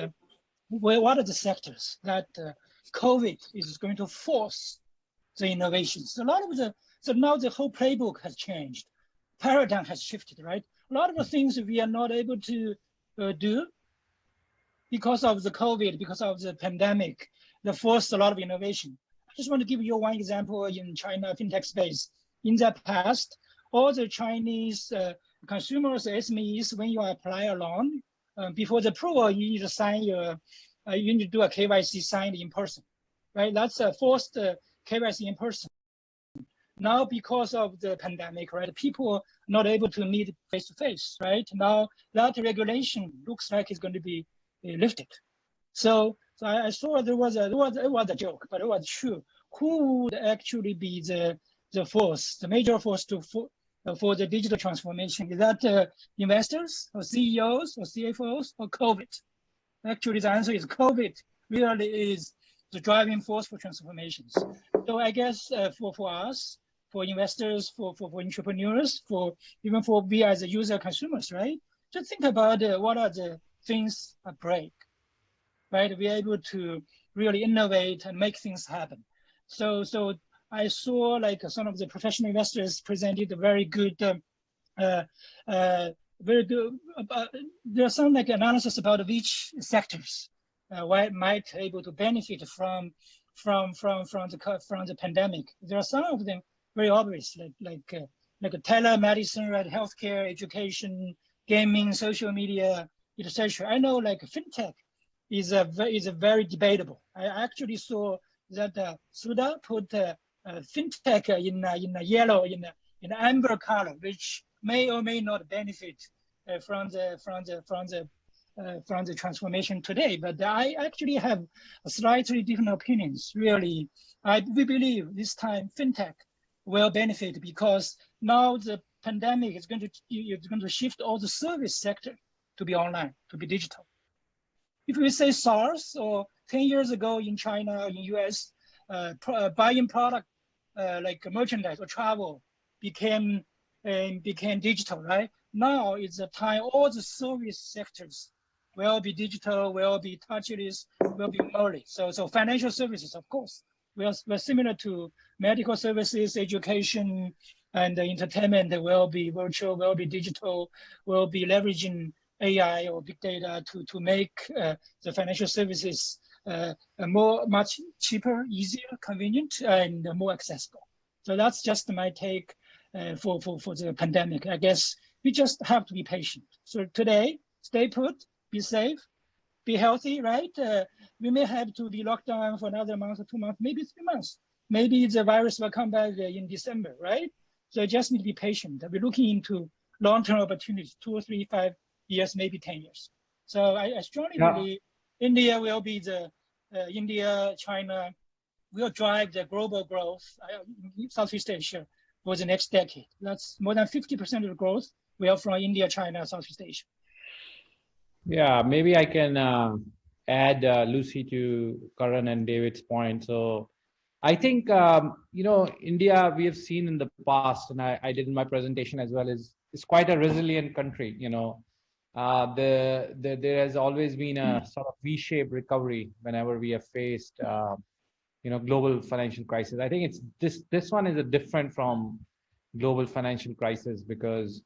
what are the sectors that COVID is going to force the innovations. So now the whole playbook has changed. Paradigm has shifted, right? A lot of the things we are not able to do because of the COVID, because of the pandemic, that forced a lot of innovation. I just want to give you one example in China fintech space. In the past, all the Chinese consumers, SMEs, when you apply a loan, before the approval, you need to sign you need to do a KYC signed in person, right? That's a forced KYC in person. Now, because of the pandemic, right, people are not able to meet face to face, right? Now that regulation looks like it's going to be lifted. So I saw it was a joke, but it was true. Who would actually be the force, the major force for the digital transformation? Is that investors or CEOs or CFOs or COVID? Actually, the answer is COVID really is the driving force for transformations. So I guess for us, for investors, for entrepreneurs, even for we as a user consumers, right? Just think about what are the things that break, right? We're able to really innovate and make things happen. So I saw like some of the professional investors presented a very good, there's some like analysis about which sectors might able to benefit from the pandemic. There are some of them very obvious, like telemedicine, right? Healthcare, education, gaming, social media, etc. I know like fintech is a very debatable. I actually saw that Suda put fintech in a yellow, in amber color, which may or may not benefit from the transformation today. But I actually have slightly different opinions. Really, we believe this time fintech will benefit because now the pandemic is going to shift all the service sector to be online, to be digital. If we say SARS or 10 years ago in China, in US, buying product like merchandise or travel became digital, right? Now is the time all the service sectors will be digital, will be touchless, will be early. So financial services, of course, we're similar to medical services, education, and entertainment will be virtual, will be digital, will be leveraging AI or big data to make the financial services much cheaper, easier, convenient, and more accessible. So that's just my take for the pandemic. I guess we just have to be patient. So today, stay put, be safe, be healthy, right? We may have to be locked down for another month or 2 months, maybe 3 months. Maybe the virus will come back in December, right? So you just need to be patient. We're looking into long-term opportunities, 2 or 3, 5 years, maybe 10 years. So I strongly believe India will be India, China will drive the global growth in Southeast Asia for the next decade. That's more than 50% of the growth will from India, China, Southeast Asia. Yeah, maybe I can add Lucy to Karan and David's point. So I think, India, we have seen in the past, and I did in my presentation as well, is quite a resilient country. There has always been a sort of V-shaped recovery whenever we have faced, global financial crisis. I think this one is a different from global financial crisis because,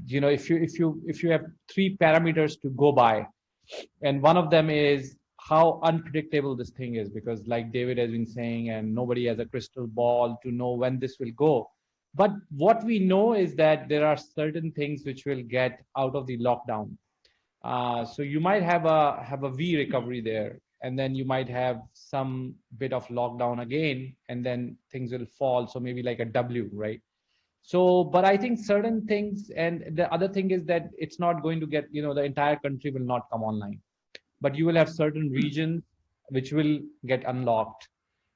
if you have 3 parameters to go by, and one of them is how unpredictable this thing is, because like David has been saying, and nobody has a crystal ball to know when this will go. But what we know is that there are certain things which will get out of the lockdown. So you might have a V recovery there, and then you might have some bit of lockdown again, and then things will fall. So maybe like a W, right? So, but I think certain things, and the other thing is that it's not going to get, the entire country will not come online, but you will have certain regions which will get unlocked.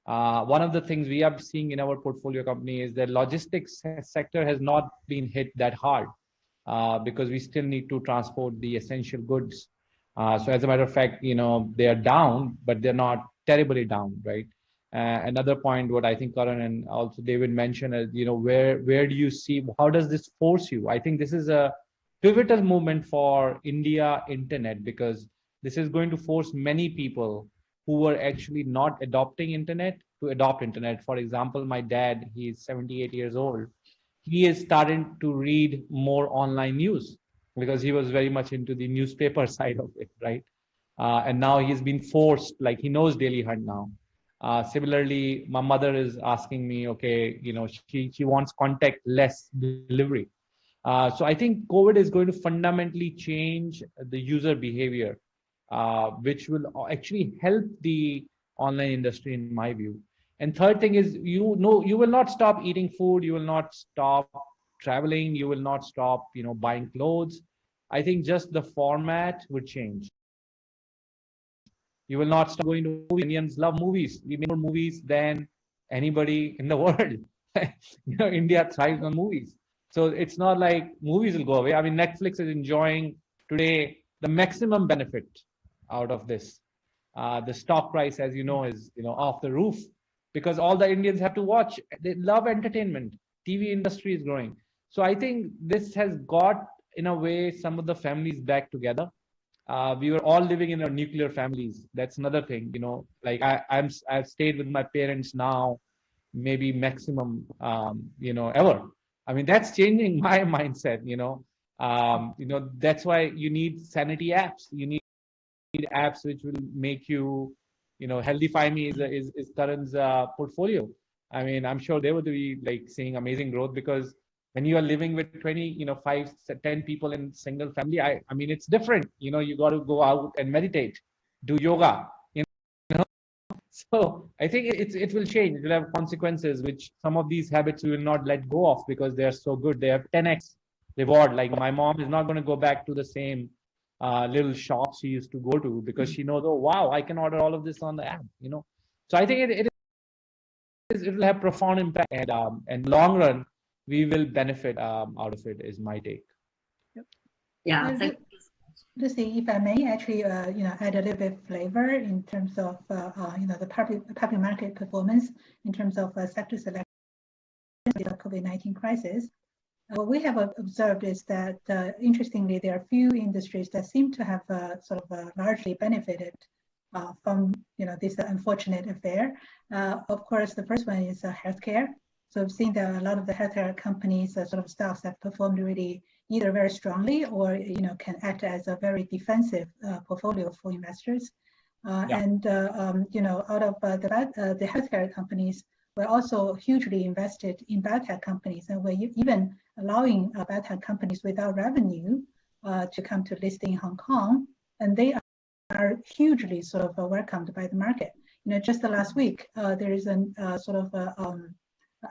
One of the things we are seeing in our portfolio company is that logistics sector has not been hit that hard because we still need to transport the essential goods. So as a matter of fact, they are down, but they're not terribly down, right? Another point, what I think Karan and also David mentioned is, where do you see, how does this force you? I think this is a pivotal movement for India internet, because this is going to force many people who were actually not adopting internet to adopt internet. For example, my dad, he's 78 years old. He is starting to read more online news because he was very much into the newspaper side of it, right? And now he's been forced, like he knows Daily Hunt now. Similarly, my mother is asking me, okay, she wants contact-less delivery. So I think COVID is going to fundamentally change the user behavior, which will actually help the online industry, in my view. And third thing is, you will not stop eating food, you will not stop traveling, you will not stop, buying clothes. I think just the format would change. You will not stop going to movies. Indians love movies. We make more movies than anybody in the world. India thrives on movies. So it's not like movies will go away. I mean, Netflix is enjoying today the maximum benefit out of this. The stock price, as you know, is off the roof because all the Indians have to watch. They love entertainment. TV industry is growing. So I think this has got, in a way, some of the families back together. We were all living in our nuclear families. That's another thing, like I've stayed with my parents now, maybe maximum, ever. I mean, that's changing my mindset, that's why you need sanity apps. You need apps which will make you, Healthify Me is Karan's portfolio. I mean, I'm sure they would be like seeing amazing growth because when you are living with 20, 5, 10 people in single family, I mean, it's different. You got to go out and meditate, do yoga, So I think it will change. It will have consequences, which some of these habits we will not let go of because they are so good. They have 10x reward. Like my mom is not going to go back to the same little shop she used to go to because she knows, oh wow, I can order all of this on the app. So I think it will have profound impact, and long run we will benefit out of it. Is my take. Yeah. Lucy, if I may actually, add a little bit of flavor in terms of, the public market performance in terms of sector selection of the COVID-19 crisis. What we have observed is that, interestingly, there are few industries that seem to have largely benefited from, this unfortunate affair. Of course, the first one is healthcare. So we've seen that a lot of the healthcare companies, stocks have performed really either very strongly or can act as a very defensive portfolio for investors. And out of the healthcare companies, we're also hugely invested in biotech companies, and we're even allowing biotech companies without revenue to come to list in Hong Kong, and they are hugely welcomed by the market. Just the last week, there is an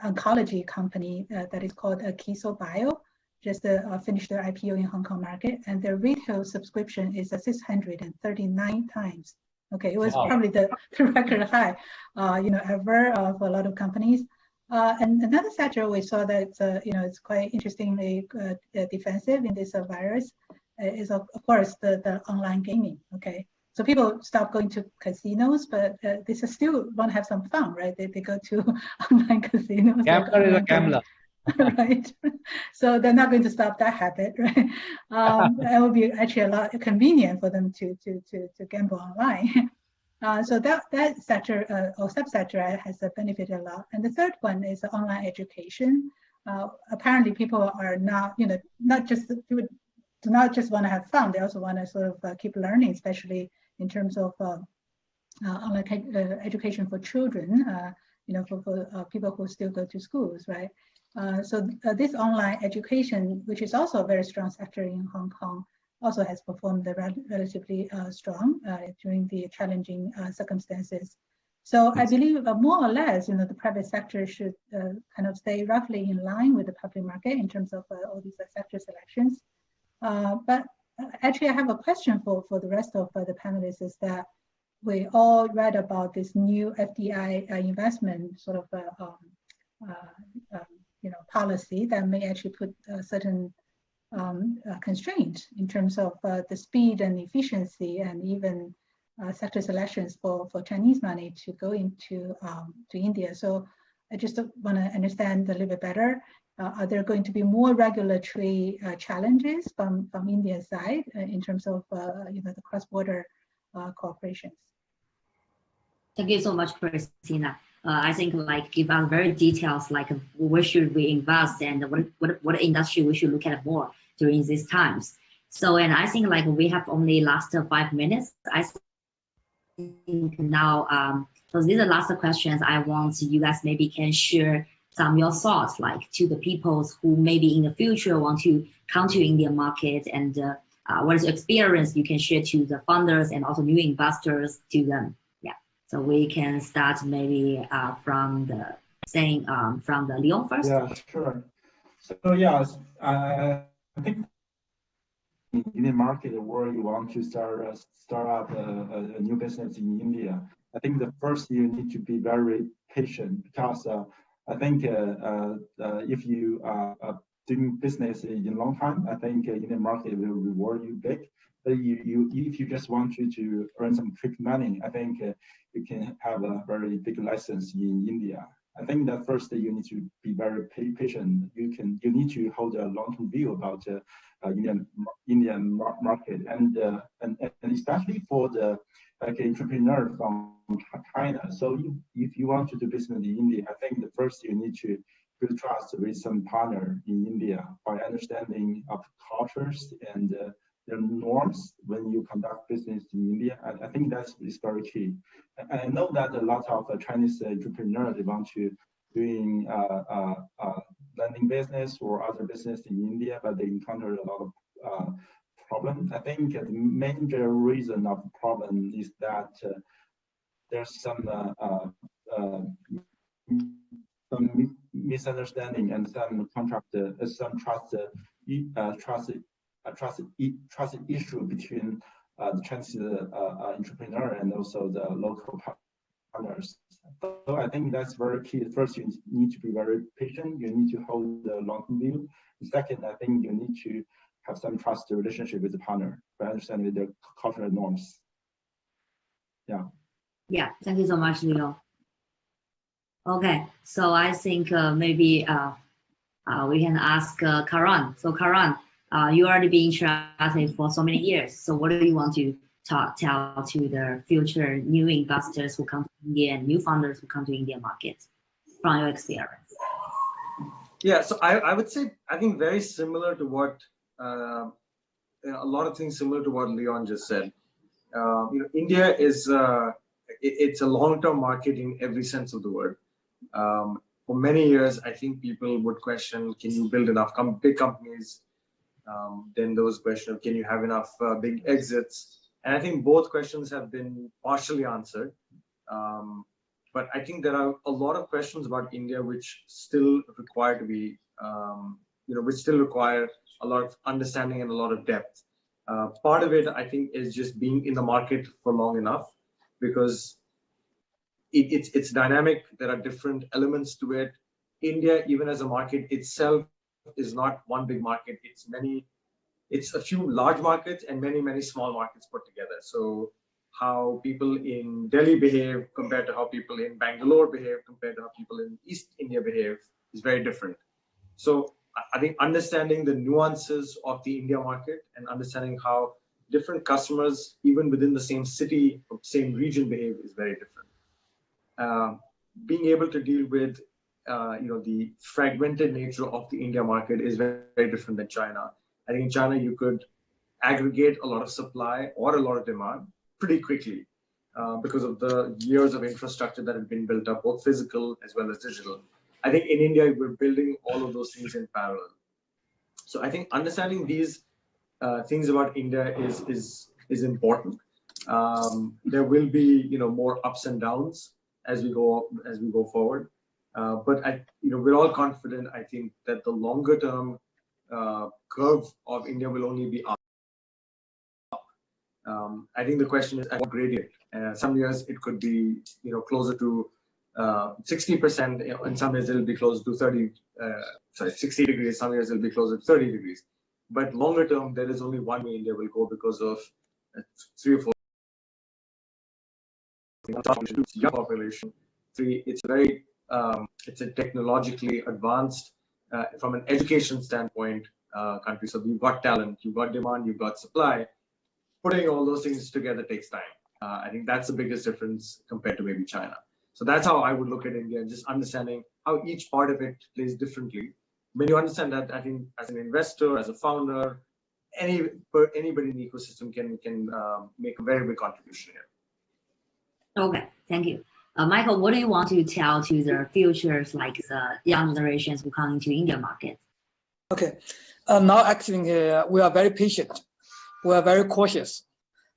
oncology company that is called Ixigo Bio, just finished their IPO in Hong Kong market, and their retail subscription is 639 times. Okay, it was probably the record high, ever for a lot of companies. And another sector we saw that it's quite interestingly defensive in this virus is of course the online gaming. Okay, so people stop going to casinos, but they still want to have some fun, right? They go to online casinos. Gambler is a gambler. Right, so they're not going to stop that habit, right? It would be actually a lot convenient for them to gamble online. So that sector or subsector has benefited a lot. And the third one is online education. Apparently, people are not, do not just want to have fun; they also want to keep learning, especially in terms of online education for children. For people who still go to schools, right? So this online education, which is also a very strong sector in Hong Kong, also has performed relatively strong during the challenging circumstances. So I believe more or less, the private sector should kind of stay roughly in line with the public market in terms of all these sector selections. But actually, I have a question for the rest of the panelists, is that we all read about this new FDI investment policy that may actually put certain constraint in terms of the speed and efficiency and even sector selections for Chinese money to go into to India. So I just want to understand a little bit better. Are there going to be more regulatory challenges from India's side in terms of the cross-border cooperations? Thank you so much, Christina. I think give us very details where should we invest and what industry we should look at more during these times. So, and I think we have only last 5 minutes. I think now, so these are the last questions. I want you guys maybe can share some of your thoughts to the people who maybe in the future want to come to Indian market, and what is your experience you can share to the funders and also new investors to them. So we can start maybe from the Leon first. Yeah, sure. So yeah, I think in the market where you want to start up a new business in India, I think the first you need to be very patient, because I think if you doing business in a long time, I think Indian market will reward you big. But if you just want to earn some quick money, I think you can have a very big license in India. I think that first you need to be very patient. You need to hold a long-term view about Indian market, and especially for the entrepreneur from China. So if you want to do business in India, I think the first you need to build trust with some partner in India by understanding of cultures and their norms when you conduct business in India. I think that is very key. I know that a lot of Chinese entrepreneurs, they want to doing lending business or other business in India, but they encounter a lot of problem. I think the major reason of the problem is that there's some misunderstanding and some some trust issue between the Chinese entrepreneur and also the local partners. So I think that's very key. First, you need to be very patient. You need to hold the long view. Second, I think you need to have some trust relationship with the partner by understanding their cultural norms. Yeah. Yeah, thank you so much, Leo. Okay, so I think maybe we can ask Karan. So Karan, you already been in China for so many years. So what do you want to tell to the future new investors who come to India and new founders who come to India market from your experience? Yeah, so I would say, I think very similar to what, a lot of things similar to what Leon just said. India is, it's a long-term market in every sense of the word. For many years, I think people would question, can you build enough big companies? Then there was a question of, can you have enough big exits? And I think both questions have been partially answered. But I think there are a lot of questions about India which still require to be, which still require a lot of understanding and a lot of depth. Part of it, I think, is just being in the market for long enough, because it's dynamic. There are different elements to it. India, even as a market itself, is not one big market. It's a few large markets and many small markets put together. So how people in Delhi behave compared to how people in Bangalore behave compared to how people in East India behave is very different. So I think understanding the nuances of the India market and understanding how different customers, even within the same city or same region, behave is very different. Being able to deal with the fragmented nature of the India market is very different than China. I think in China you could aggregate a lot of supply or a lot of demand pretty quickly because of the years of infrastructure that have been built up, both physical as well as digital. I think in India we're building all of those things in parallel. So I think understanding these things about India is important. There will be more ups and downs as we go forward. But we're all confident, I think, that the longer term curve of India will only be up. I think the question is at what gradient. Some years it could be closer to 60%. In some years it'll be closer to 60 degrees. Some years it'll be closer to 30 degrees. But longer term, there is only one way India will go because of 3 or 4 young population. 3, it's very it's a technologically advanced from an education standpoint country. So you've got talent, you've got demand, you've got supply. Putting all those things together takes time. I think that's the biggest difference compared to maybe China. So that's how I would look at India, just understanding how each part of it plays differently. When you understand that, I think as an investor, as a founder, anybody in the ecosystem can make a very big contribution here. Okay, thank you. Michael, what do you want to tell to the futures, like the young generations who come into India market? Okay, now actually we are very patient. We are very cautious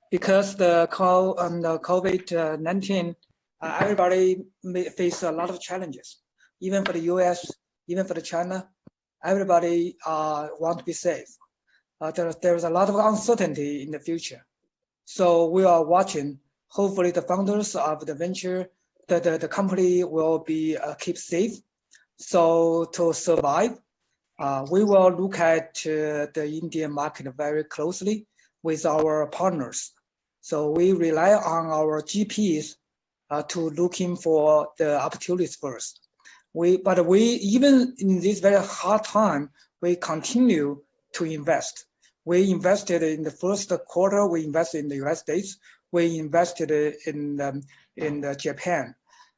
because the COVID-19, everybody may face a lot of challenges. Even for the US, even for the China, everybody want to be safe. There's a lot of uncertainty in the future. So we are watching. Hopefully the founders of the venture, the company will be keep safe. So to survive, We will look at the Indian market very closely with our partners. So we rely on our GPs to looking for the opportunities first. But we even in this very hard time, we continue to invest. We invested in the first quarter. We invested in the United States. We invested in Japan,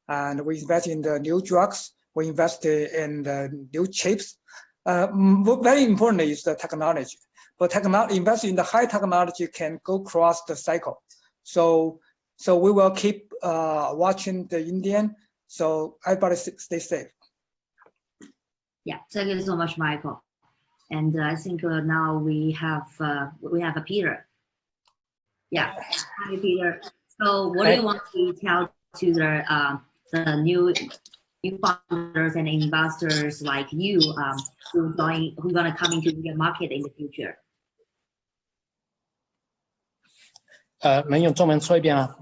and we invested in the new drugs. We invested in the new chips. Very important is the technology. But investing in the high technology can go across the cycle. So we will keep watching the Indian. So everybody stay safe. Yeah, thank you so much, Michael. And I think now we have a Peter. Yeah, hi Peter. So what do you want to tell to the new founders and investors like you who gonna come into the market in the future? 能用中文说一遍吗？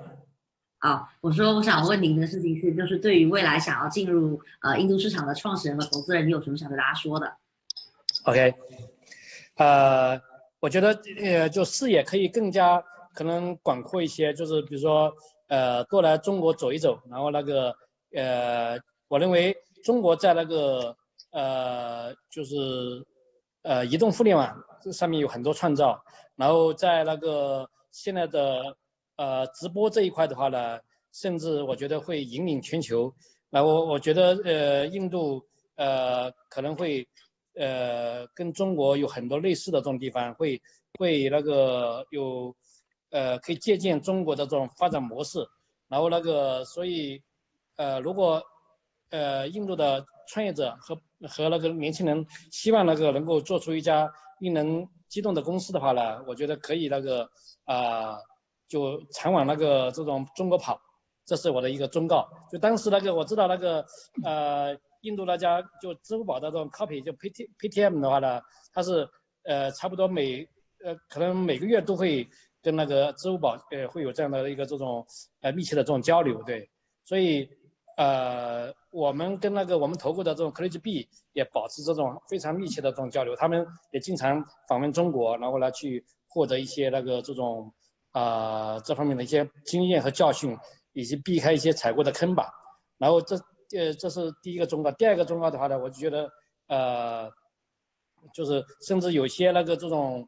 我说我想问您的事情是，就是对于未来想要进入印度市场的创始人和投资人，你有什么想对大家说的 ？OK， 我觉得就视野可以更加可能广阔一些，就是比如说多来中国走一走，然后我认为中国在就是移动互联网这上面有很多创造，然后在现在的直播这一块的话呢，甚至我觉得会引领全球。然后我觉得印度可能会跟中国有很多类似的这种地方，会有可以借鉴中国的这种发展模式。然后所以如果印度的创业者和年轻人希望能够做出一家令人激动的公司的话呢，我觉得可以就常往这种中国跑，这是我的一个忠告。就当时我知道印度那家就支付宝的这种 copy 就 PTM 的话呢，它是差不多可能每个月都会跟支付宝会有这样的一个这种密切的这种交流，对。所以我们跟我们投顾的这种 College B 也保持这种非常密切的这种交流，他们也经常访问中国，然后去获得一些这种这方面的一些经验和教训，以及避开一些踩过的坑吧。然后这是第一个忠告。第二个忠告的话呢，我就觉得就是甚至有些这种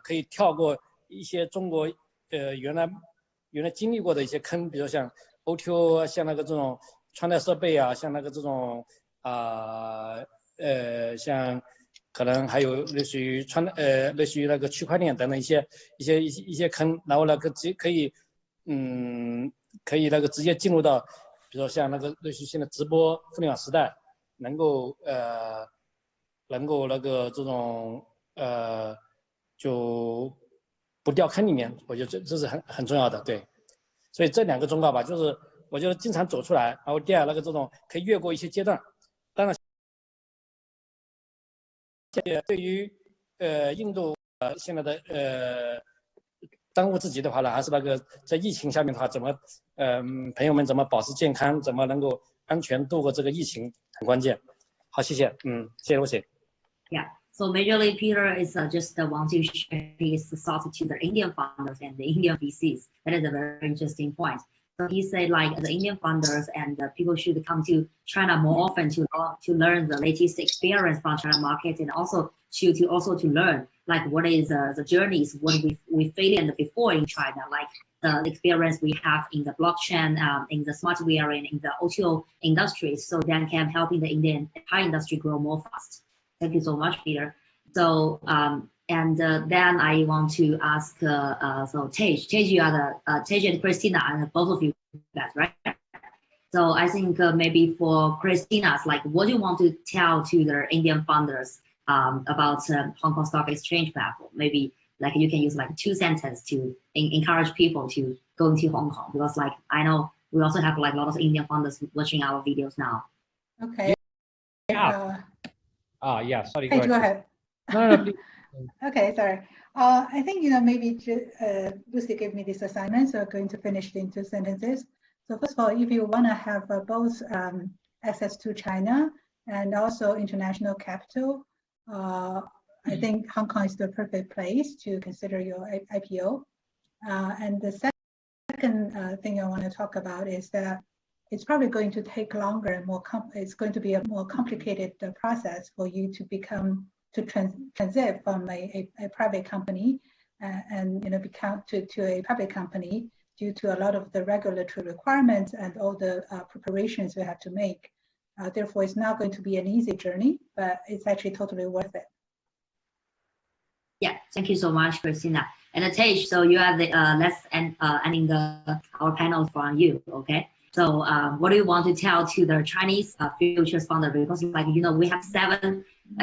可以跳过一些中国原来经历过的一些坑，比如像 OTO， 像这种穿戴设备啊，像这种像可能还有类似于区块链等等一些坑，然后可以直接进入到，比如说像类似于现在直播互联网时代，能够这种就不掉坑里面，我觉得这是很重要的，对。所以这两个忠告吧，就是我觉得经常走出来，然后第二这种可以越过一些阶段。当然对于印度现在的当务之急的话呢，还是在疫情下面的话，怎么朋友们怎么保持健康，怎么能够安全度过这个疫情，很关键。好，谢谢，谢谢罗姐。Yeah. So majorly Peter is just want to share his thoughts to the Indian funders and the Indian VCs. That is a very interesting point. So he said the Indian funders and the people should come to China more often to learn the latest experience from China market, and also to learn what is the journeys what we failed before in China, like the experience we have in the blockchain, in the smart wear, and in the OTO industry, so that can help in the Indian high industry grow more fast. Thank you so much, Peter. So then I want to ask so Tej, you are Tej and Christina, and both of you that, right? So I think maybe for Christina's, what do you want to tell to the Indian funders about Hong Kong Stock Exchange platform? Maybe you can use 2 sentences to encourage people to go into Hong Kong, because I know we also have a lot of Indian funders watching our videos now. Okay. Yeah. Yeah, sorry. Hey, go ahead. No, please. Okay, sorry. I think, maybe Lucy gave me this assignment, so I'm going to finish it in 2 sentences. So first of all, if you want to have both access to China and also international capital. I think Hong Kong is the perfect place to consider your IPO. And the second thing I want to talk about is that it's probably going to take longer and it's going to be a more complicated process for you to transit from a private company and become to a public company due to a lot of the regulatory requirements and all the preparations we have to make. Therefore, it's not going to be an easy journey, but it's actually totally worth it. Yeah, thank you so much, Christina. And Tej, so you are the ending our panel from you, okay? So what do you want to tell to the Chinese futures founder? Because we have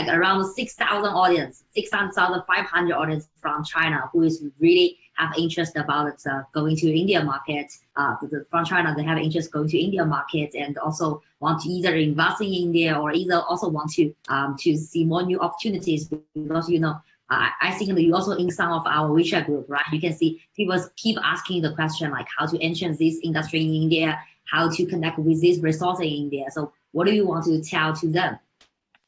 around 6,000 audience, 6,500 audience from China who is really have interest about going to India market. From China, they have interest going to India market and also want to either invest in India or either also want to see more new opportunities because I think you also in some of our WeChat group, right? You can see people keep asking the question like how to enter this industry in India, how to connect with this resource in India. So what do you want to tell to them?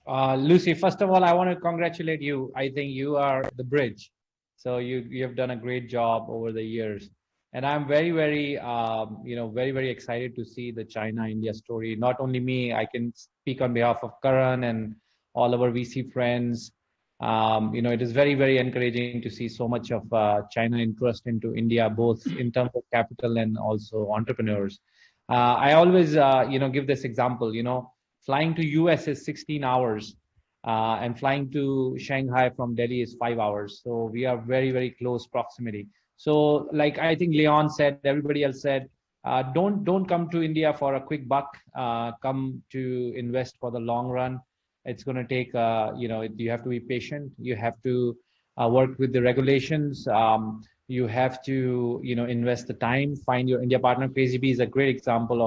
Lucy, first of all, I want to congratulate you. I think you are the bridge. So you have done a great job over the years. And I'm very, very, very excited to see the China-India story. Not only me, I can speak on behalf of Karan and all our VC friends. It is very, very encouraging to see so much of China interest into India, both in terms of capital and also entrepreneurs. I always, give this example, flying to US is 16 hours and flying to Shanghai from Delhi is 5 hours. So we are very, very close proximity. So like I think Leon said, everybody else said, don't come to India for a quick buck, come to invest for the long run. It's going to take, you have to be patient. You have to work with the regulations. You have to, invest the time, find your India partner. KZB is a great example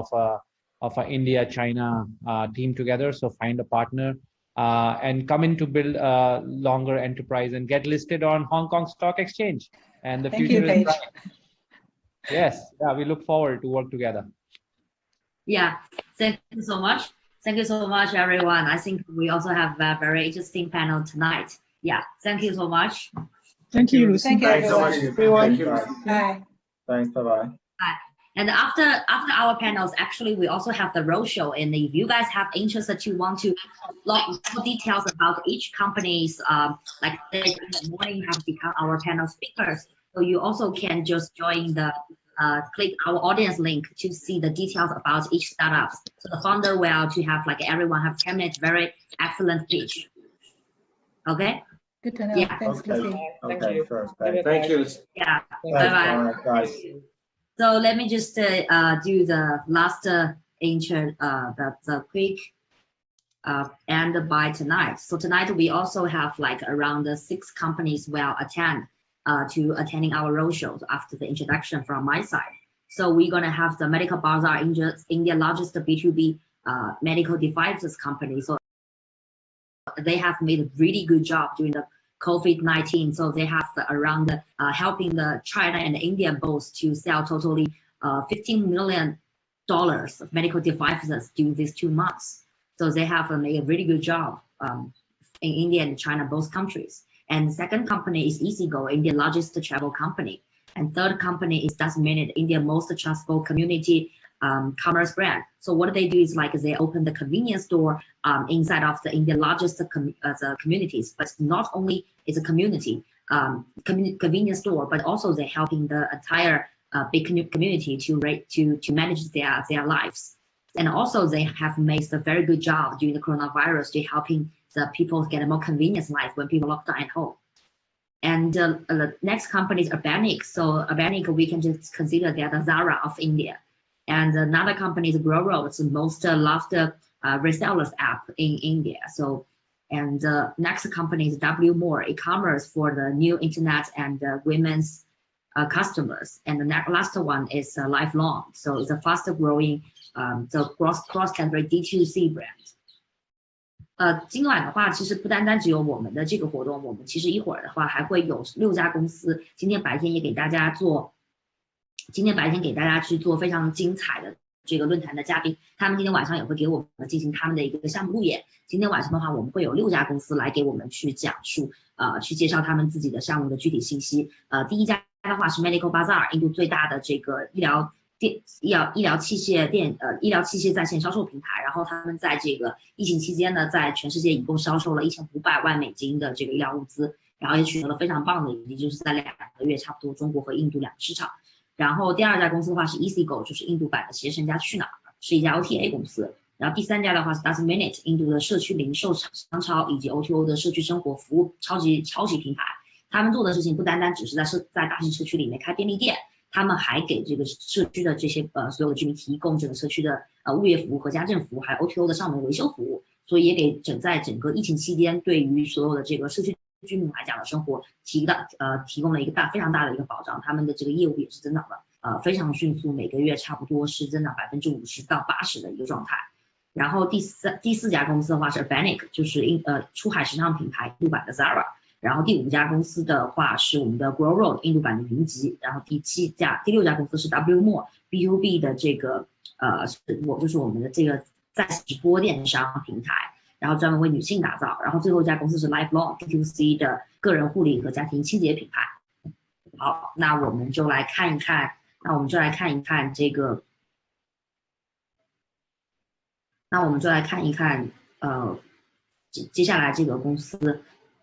of a India-China team together. So find a partner and come in to build a longer enterprise and get listed on Hong Kong Stock Exchange. And the future is bright. Yes, yeah, we look forward to work together. Yeah, thank you so much. Thank you so much, everyone. I think we also have a very interesting panel tonight. Yeah, thank you so much. Thank you, Lucy. Thank you, everyone. Bye. Thanks, bye-bye. Bye. And after our panels, actually, we also have the roadshow. And if you guys have interest that you want to learn more details about each company's, like in the morning, you have become our panel speakers. So you also can just join the click our audience link to see the details about each startup. So the founder will to have everyone have 10 minutes, very excellent pitch. Okay. Good to know. Yeah. Thanks, Lucy. Okay, sure. Thank you. Yeah. Bye-bye. Guys. So let me just do the last intro, the quick end by tonight. So tonight we also have around 6 companies will attend to attending our roadshow after the introduction from my side. So we're gonna have the Medica Bazaar, India's largest B2B medical devices company. So they have made a really good job during the COVID-19. So they have around helping the China and India both to sell totally $15 million of medical devices during these 2 months. So they have made a really good job in India and China, both countries. And the second company is Ixigo, India's largest travel company. And third company is Minute, India's most trustful community commerce brand. So what they do is they open the convenience store inside of the India's largest communities, but not only is a community convenience store, but also they're helping the entire big community to manage their lives. And also they have made a very good job during the coronavirus to helping the people get a more convenient life when people locked down at home. And the next company is A-Banach. So A-Banach, we can just consider they are the Zara of India. And another company is GlowRoad, it's the most loved resellers app in India. So, and next company is W-More, e-commerce for the new internet and women's customers. And the last one is Lifelong. So it's a faster growing cross-category D2C brand. 今晚的话，其实不单单只有我们的这个活动，我们其实一会儿的话还会有6家公司，今天白天也给大家做，今天白天给大家去做非常精彩的这个论坛的嘉宾，他们今天晚上也会给我们进行他们的一个项目路演。今天晚上的话，我们会有6家公司来给我们去讲述，去介绍他们自己的项目的具体信息。第一家的话是 Medica Bazaar， 印度最大的这个医疗器械在线销售平台。然后他们在这个疫情期间呢，在全世界一共销售了1500万美金的这个医疗物资，然后也取得了非常棒的成绩，就是在2个月差不多中国和印度2个市场。然后第2家公司的话是 Ixigo， 就是印度版的携程加去哪儿，是一家 OTA 公司。然后第3家的话是 Dozen Minute， 印度的社区零售商超以及 O2O 的社区生活服务超级平台。他们做的事情不单单只是在大型社区里面开便利店，他们还给这个社区的这些所有的居民提供这个社区的物业服务和家政服务，还有 O2O 的上门维修服务。所以也给在整个疫情期间，对于所有的这个社区居民来讲的生活提供了一个非常大的一个保障。他们的这个业务也是增长了非常迅速，每个月差不多是增长50%到80%的一个状态。然后第4家公司的话是 A-Banach， 就是出海时尚品牌印度版的 Zara。然后第5家公司的话是我们的 GlowRoad， 印度版的云集。然后第6家公司是 W-Mall B2B 的这个就是我们的这个在直播电商平台，然后专门为女性打造。然后最后一家公司是 Lifelong B2C 的个人护理和家庭清洁品牌。好，那我们就来看一看这个，接下来这个公司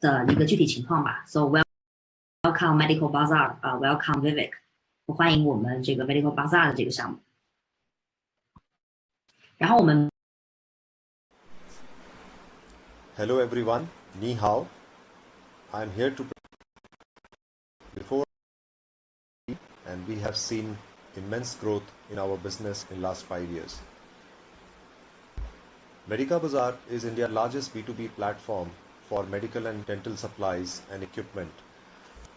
的一个具体情况吧。So welcome Medica Bazaar， welcome Vivek， 欢迎我们这个 Medica Bazaar 的这个项目。然后我们 Hello everyone, Ni hao. I'm here to before and we have seen immense growth in our business in last 5 years. Medica Bazaar is India's largest B2B platform for medical and dental supplies and equipment.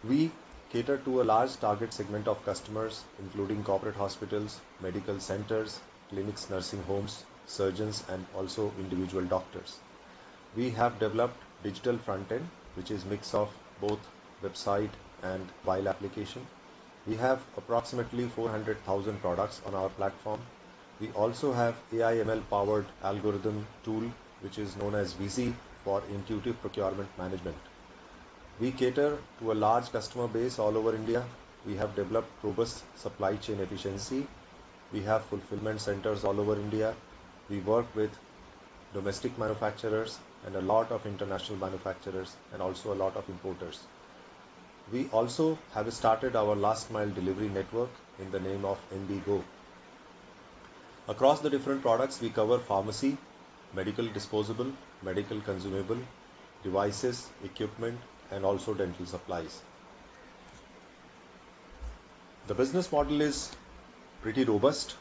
We cater to a large target segment of customers including corporate hospitals, medical centers, clinics, nursing homes, surgeons and also individual doctors. We have developed digital front end which is mix of both website and mobile application. We have approximately 400,000 products on our platform. We also have AI/ML powered algorithm tool which is known as VZ for intuitive procurement management. We cater to a large customer base all over India. We have developed robust supply chain efficiency. We have fulfillment centers all over India. We work with domestic manufacturers and a lot of international manufacturers and also a lot of importers. We also have started our last mile delivery network in the name of Ixigo. Across the different products we cover pharmacy, medical disposable, medical consumable, devices, equipment and also dental supplies. The business model is pretty robust.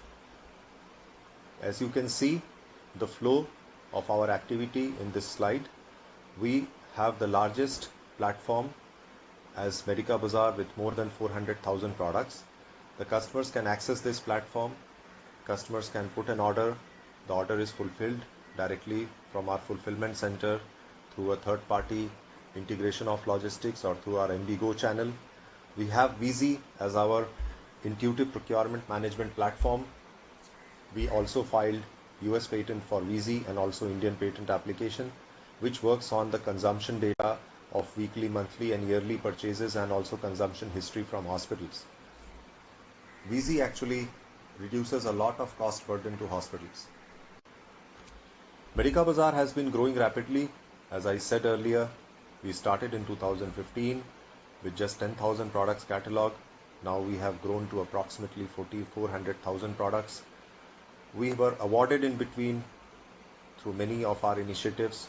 As you can see the flow of our activity in this slide, we have the largest platform as Medica Bazaar with more than 400,000 products. The customers can access this platform. Customers can put an order. The order is fulfilled directly from our fulfillment center through a third party integration of logistics or through our Ixigo channel. We have VZ as our intuitive procurement management platform. We also filed US patent for VZ and also Indian patent application, which works on the consumption data of weekly, monthly and yearly purchases and also consumption history from hospitals. VZ actually reduces a lot of cost burden to hospitals. Medica Bazaar has been growing rapidly. As I said earlier, we started in 2015 with just 10,000 products catalog. Now we have grown to approximately 400,000 products. We were awarded in between through many of our initiatives,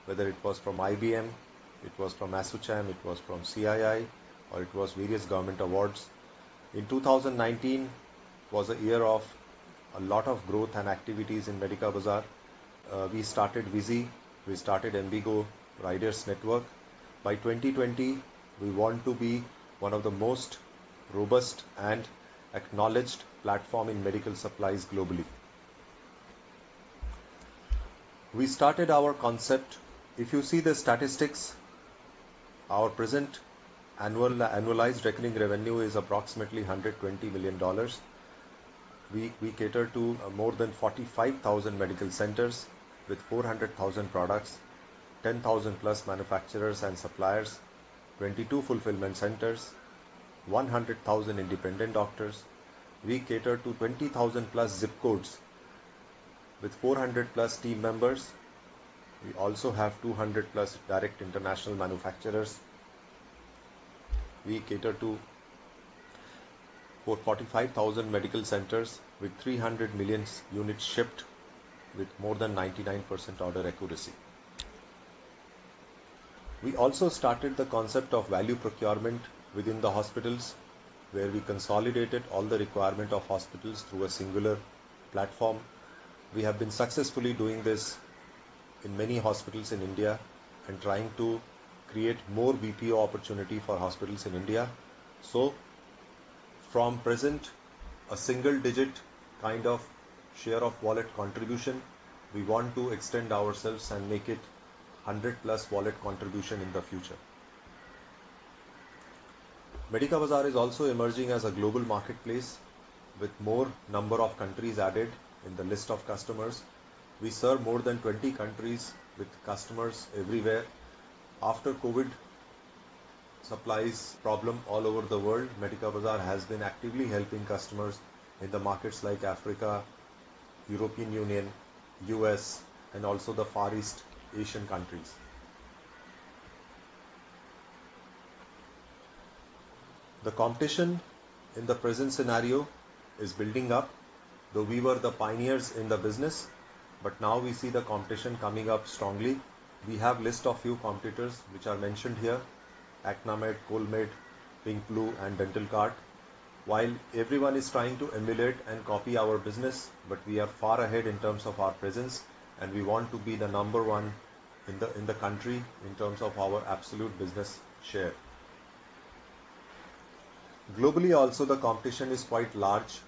whether it was from IBM, it was from ASSOCHAM, it was from CII, or it was various government awards. In 2019 was a year of a lot of growth and activities in Medica Bazaar. We started VZ, we started Ixigo Riders Network. By 2020, we want to be one of the most robust and acknowledged platform in medical supplies globally. We started our concept. If you see the statistics, our present annualized recurring revenue is approximately $120 million. We cater to more than 45,000 medical centers with 400,000 products, 10,000 plus manufacturers and suppliers, 22 fulfillment centers, 100,000 independent doctors. We cater to 20,000 plus zip codes with 400 plus team members. We also have 200 plus direct international manufacturers. We cater to 45,000 medical centers with 300 million units shipped with more than 99% order accuracy. We also started the concept of value procurement within the hospitals, where we consolidated all the requirement of hospitals through a singular platform. We have been successfully doing this in many hospitals in India and trying to create more BPO opportunity for hospitals in India. So from present a single digit kind of share of wallet contribution, we want to extend ourselves and make it 100 plus wallet contribution in the future. Medica Bazaar is also emerging as a global marketplace with more number of countries added in the list of customers. We serve more than 20 countries with customers everywhere. After COVID supplies problem all over the world, Medica Bazaar has been actively helping customers in the markets like Africa, European Union, US, and also the Far East Asian countries. The competition in the present scenario is building up, though we were the pioneers in the business, but now we see the competition coming up strongly. We have list of few competitors which are mentioned here: Acnamed, Colmed, Pink Blue, and Dental Cart. While everyone is trying to emulate and copy our business, but we are far ahead in terms of our presence, and we want to be the number one in the country in terms of our absolute business share. Globally also the competition is quite large.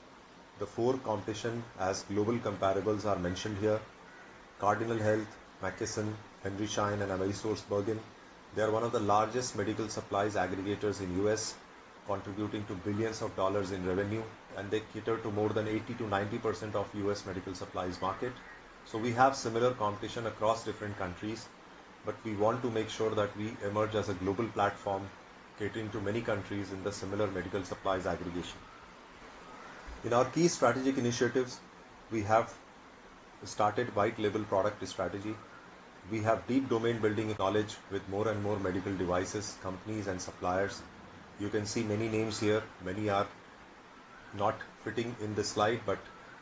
The four competition as global comparables are mentioned here: Cardinal Health, McKesson, Henry Schein, and AmerisourceBergen. They are one of the largest medical supplies aggregators in US, contributing to billions of dollars in revenue, and they cater to more than 80 to 90% of US medical supplies market. So we have similar competition across different countries, but we want to make sure that we emerge as a global platform catering to many countries in the similar medical supplies aggregation. In our key strategic initiatives, we have started white label product strategy. We have deep domain building knowledge with more and more medical devices, companies and suppliers. You can see many names here. Many are not fitting in this slide, but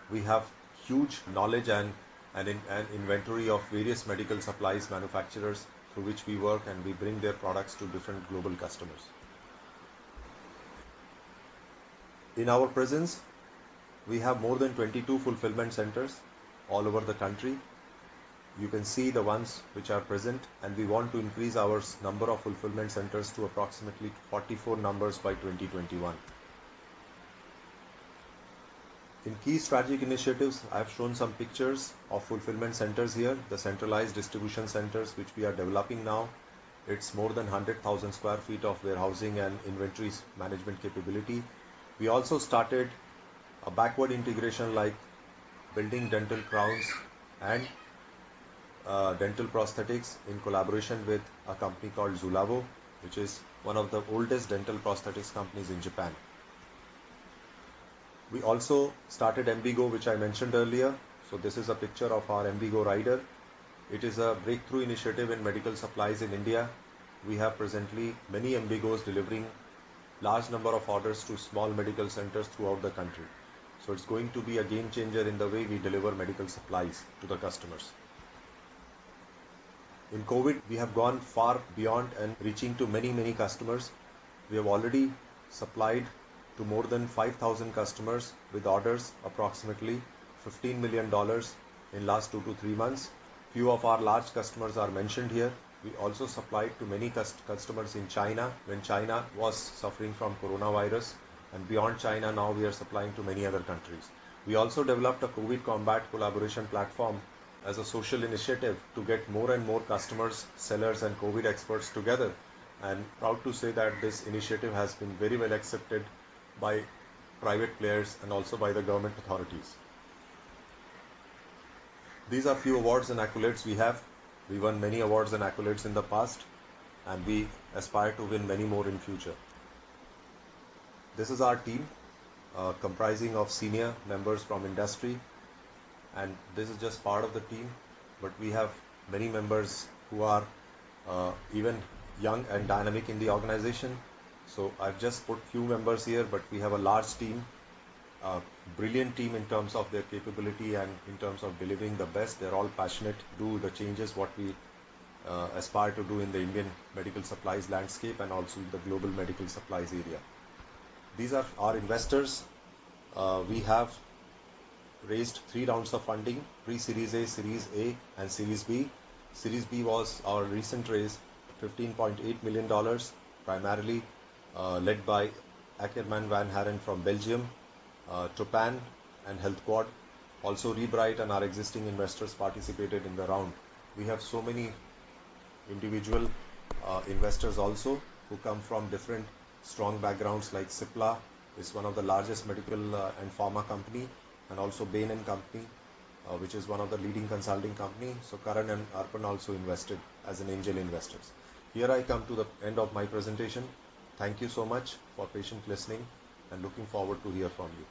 we have huge knowledge and an inventory of various medical supplies manufacturers through which we work, and we bring their products to different global customers. In our presence, we have more than 22 fulfillment centers all over the country. You can see the ones which are present, and we want to increase our number of fulfillment centers to approximately 44 numbers by 2021. In key strategic initiatives, I have shown some pictures of fulfillment centers here, the centralized distribution centers which we are developing now. It's more than 100,000 square feet of warehousing and inventory management capability. We also started a backward integration like building dental crowns and dental prosthetics in collaboration with a company called Zulavo, which is one of the oldest dental prosthetics companies in Japan. We also started MBGO, which I mentioned earlier. So this is a picture of our MBGO rider. It is a breakthrough initiative in medical supplies in India. We have presently many MBGOs delivering large number of orders to small medical centers throughout the country. So it's going to be a game changer in the way we deliver medical supplies to the customers. In COVID, we have gone far beyond and reaching to many customers. We have already supplied to more than 5,000 customers with orders approximately $15 million in last 2 to 3 months. Few of our large customers are mentioned here. We also supplied to many customers in China when China was suffering from coronavirus, and beyond China now we are supplying to many other countries. We also developed a COVID combat collaboration platform as a social initiative to get more and more customers, sellers and COVID experts together, and proud to say that this initiative has been very well accepted by private players, and also by the government authorities. These are few awards and accolades we have. We won many awards and accolades in the past, and we aspire to win many more in future. This is our team, comprising of senior members from industry, and this is just part of the team, but we have many members who are even young and dynamic in the organization. So I've just put few members here, but we have a large team, a brilliant team in terms of their capability and in terms of delivering the best. They're all passionate to do the changes what we aspire to do in the Indian medical supplies landscape and also the global medical supplies area. These are our investors. We have raised 3 rounds of funding, pre-Series A, Series A and Series B. Series B was our recent raise, $15.8 million, primarily led by Ackerman Van Haren from Belgium, Japan and Health Quad. Also Rebright and our existing investors participated in the round. We have so many individual investors also who come from different strong backgrounds, like Cipla is one of the largest medical and pharma company, and also Bain & Company, which is one of the leading consulting company. So Karan and Arpan also invested as an angel investors. Here I come to the end of my presentation. Thank you so much for patient listening and looking forward to hear from you.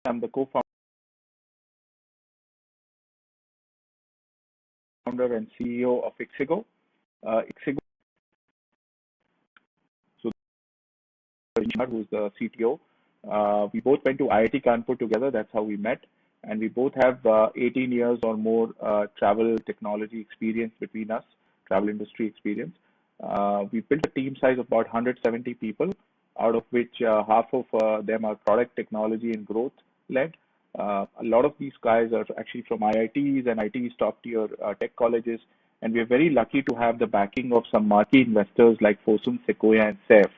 I'm the co-founder and CEO of Ixigo. Ixigo, so who's the CTO. We both went to IIT Kanpur together. That's how we met. And we both have 18 years or more travel technology experience between us, travel industry experience. We built a team size of about 170 people, out of which half of them are product technology and growth led. A lot of these guys are actually from IITs and ITs, top tier tech colleges. And we're very lucky to have the backing of some marquee investors like Fosun, Sequoia and SAIF.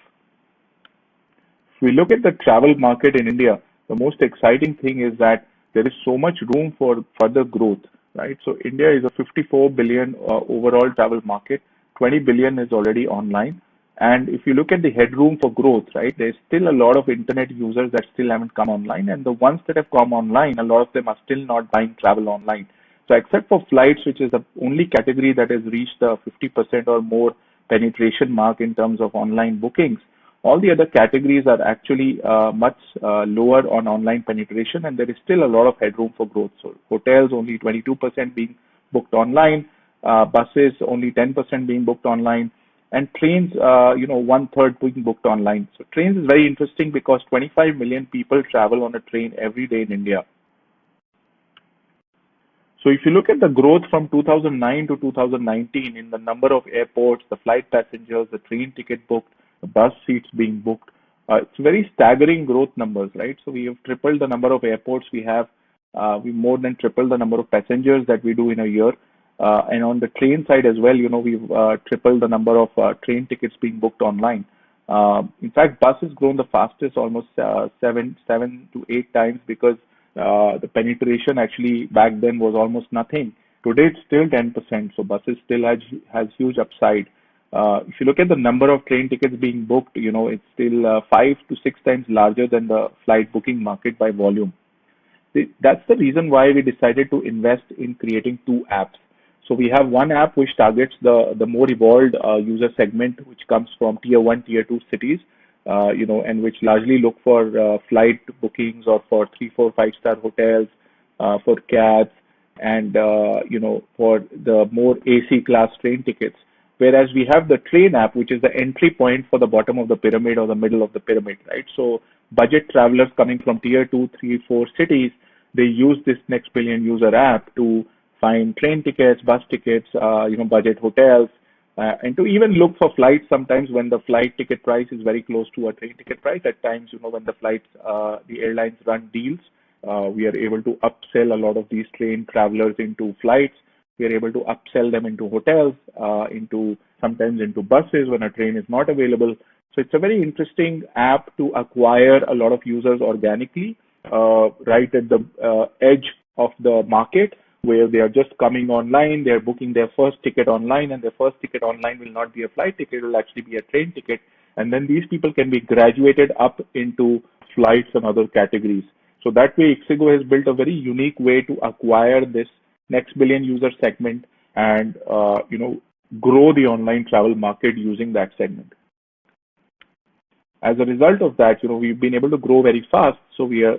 If we look at the travel market in India, the most exciting thing is that there is so much room for further growth, right? So India is a 54 billion overall travel market. 20 billion is already online. And if you look at the headroom for growth, right, there's still a lot of internet users that still haven't come online. And the ones that have come online, a lot of them are still not buying travel online. So except for flights, which is the only category that has reached the 50% or more penetration mark in terms of online bookings, all the other categories are actually much lower on online penetration, and there is still a lot of headroom for growth. So hotels only 22% being booked online, buses only 10% being booked online, and trains, 1/3 being booked online. So trains is very interesting because 25 million people travel on a train every day in India. So if you look at the growth from 2009 to 2019 in the number of airports, the flight passengers, the train ticket booked, the bus seats being booked, it's very staggering growth numbers, right? So we have tripled the number of airports we have. We more than tripled the number of passengers that we do in a year. And on the train side as well, we've tripled the number of train tickets being booked online. In fact, bus has grown the fastest, almost 7 to 8 times, because the penetration actually back then was almost nothing. Today it's still 10%, so buses still has huge upside. If you look at the number of train tickets being booked, it's still 5 to 6 times larger than the flight booking market by volume. That's the reason why we decided to invest in creating 2 apps. So we have one app which targets the more evolved user segment, which comes from tier 1, tier 2 cities, and which largely look for flight bookings or for 3, 4, 5-star hotels, for cabs, and for the more AC class train tickets. Whereas we have the train app, which is the entry point for the bottom of the pyramid or the middle of the pyramid, right? So budget travelers coming from tier 2, 3, 4 cities, they use this Next Billion user app to find train tickets, bus tickets, budget hotels, and to even look for flights sometimes when the flight ticket price is very close to a train ticket price. At times, when the flights, the airlines run deals, we are able to upsell a lot of these train travelers into flights. We are able to upsell them into hotels, sometimes into buses when a train is not available. So it's a very interesting app to acquire a lot of users organically, right at the edge of the market, where they are just coming online, they're booking their first ticket online, and their first ticket online will not be a flight ticket, it will actually be a train ticket. And then these people can be graduated up into flights and other categories. So that way, Ixigo has built a very unique way to acquire this next billion user segment and grow the online travel market using that segment. As a result of that, we've been able to grow very fast. So we are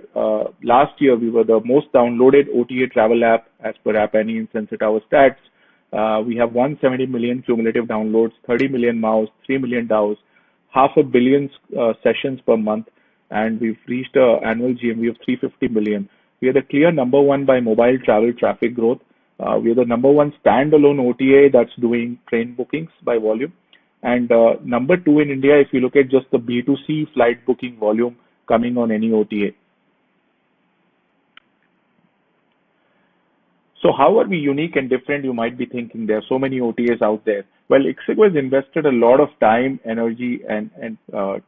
last year we were the most downloaded OTA travel app as per App Annie and Sensor Tower stats. We have 170 million cumulative downloads, 30 million MAUs, 3 million DAUs, 500 million sessions per month, and we've reached an annual GMV of 350 million. We are the clear number one by mobile travel traffic growth. We are the number one standalone OTA that's doing train bookings by volume. And number two in India, if you look at just the B2C flight booking volume coming on any OTA. So how are we unique and different? You might be thinking there are so many OTAs out there. Well, Ixigo has invested a lot of time, energy, and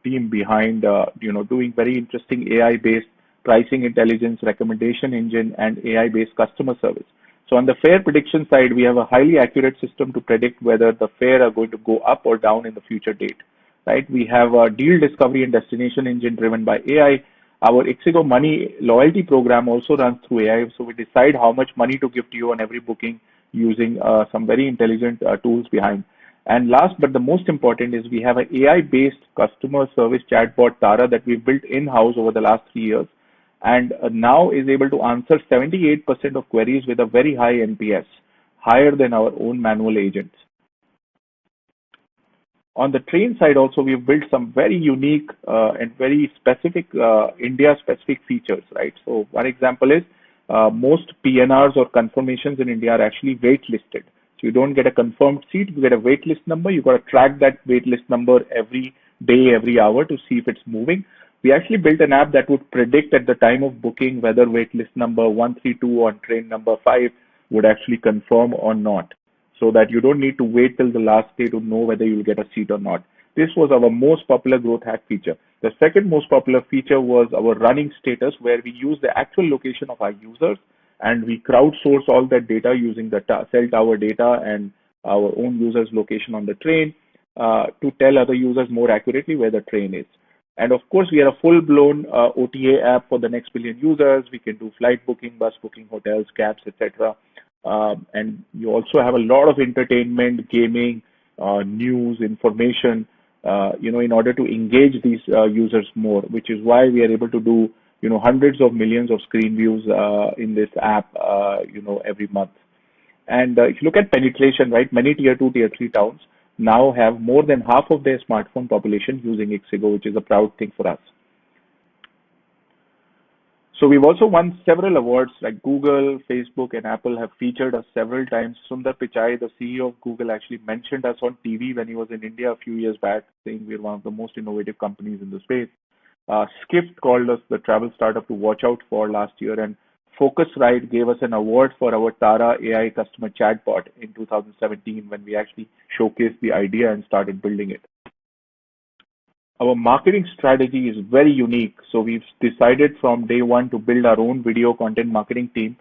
team behind doing very interesting AI-based pricing intelligence, recommendation engine, and AI-based customer service. So on the fare prediction side, we have a highly accurate system to predict whether the fare are going to go up or down in the future date. Right? We have a deal discovery and destination engine driven by AI. Our Ixigo Money loyalty program also runs through AI. So we decide how much money to give to you on every booking using some very intelligent tools behind. And last but the most important is we have an AI-based customer service chatbot, Tara, that we've built in-house over the last 3 years, and now is able to answer 78% of queries with a very high NPS, higher than our own manual agents. On the train side also, we've built some very unique and very specific India-specific features, right? So one example is most PNRs or confirmations in India are actually waitlisted. So you don't get a confirmed seat, you get a waitlist number. You got to track that waitlist number every day, every hour to see if it's moving. We actually built an app that would predict at the time of booking whether waitlist number 132 on train number 5 would actually confirm or not, so that you don't need to wait till the last day to know whether you'll get a seat or not. This was our most popular growth hack feature. The second most popular feature was our running status, where we use the actual location of our users and we crowdsource all that data using the cell tower data and our own users' location on the train to tell other users more accurately where the train is. And of course, we are a full-blown OTA app for the next billion users. We can do flight booking, bus booking, hotels, cabs, etc. And you also have a lot of entertainment, gaming, news, information, in order to engage these users more, which is why we are able to do, hundreds of millions of screen views in this app, every month. And if you look at penetration, right, many tier 2, tier 3 towns now have more than half of their smartphone population using Ixigo, which is a proud thing for us. So we've also won several awards, like Google, Facebook, and Apple have featured us several times. Sundar Pichai, the CEO of Google, actually mentioned us on TV when he was in India a few years back, saying we're one of the most innovative companies in the space. Skift called us the travel startup to watch out for last year, and Focusrite gave us an award for our Tara AI customer chatbot in 2017 when we actually showcased the idea and started building it. Our marketing strategy is very unique. So we've decided from day one to build our own video content marketing team.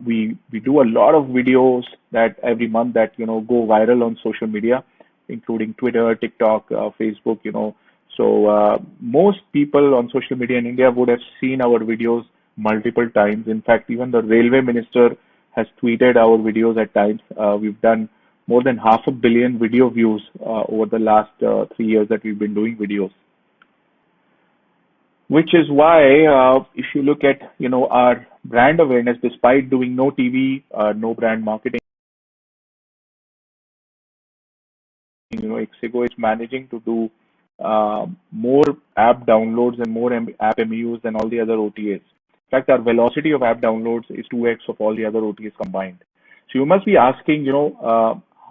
We do a lot of videos that every month that go viral on social media, including Twitter, TikTok, Facebook. So most people on social media in India would have seen our videos multiple times. In fact, even the railway minister has tweeted our videos at times. We've done more than 500 million video views over the last 3 years that we've been doing videos. Which is why, if you look at our brand awareness, despite doing no TV, no brand marketing, Ixigo is managing to do more app downloads and more app MAUs than all the other OTAs. In fact, our velocity of app downloads is 2x of all the other OTAs combined. So you must be asking,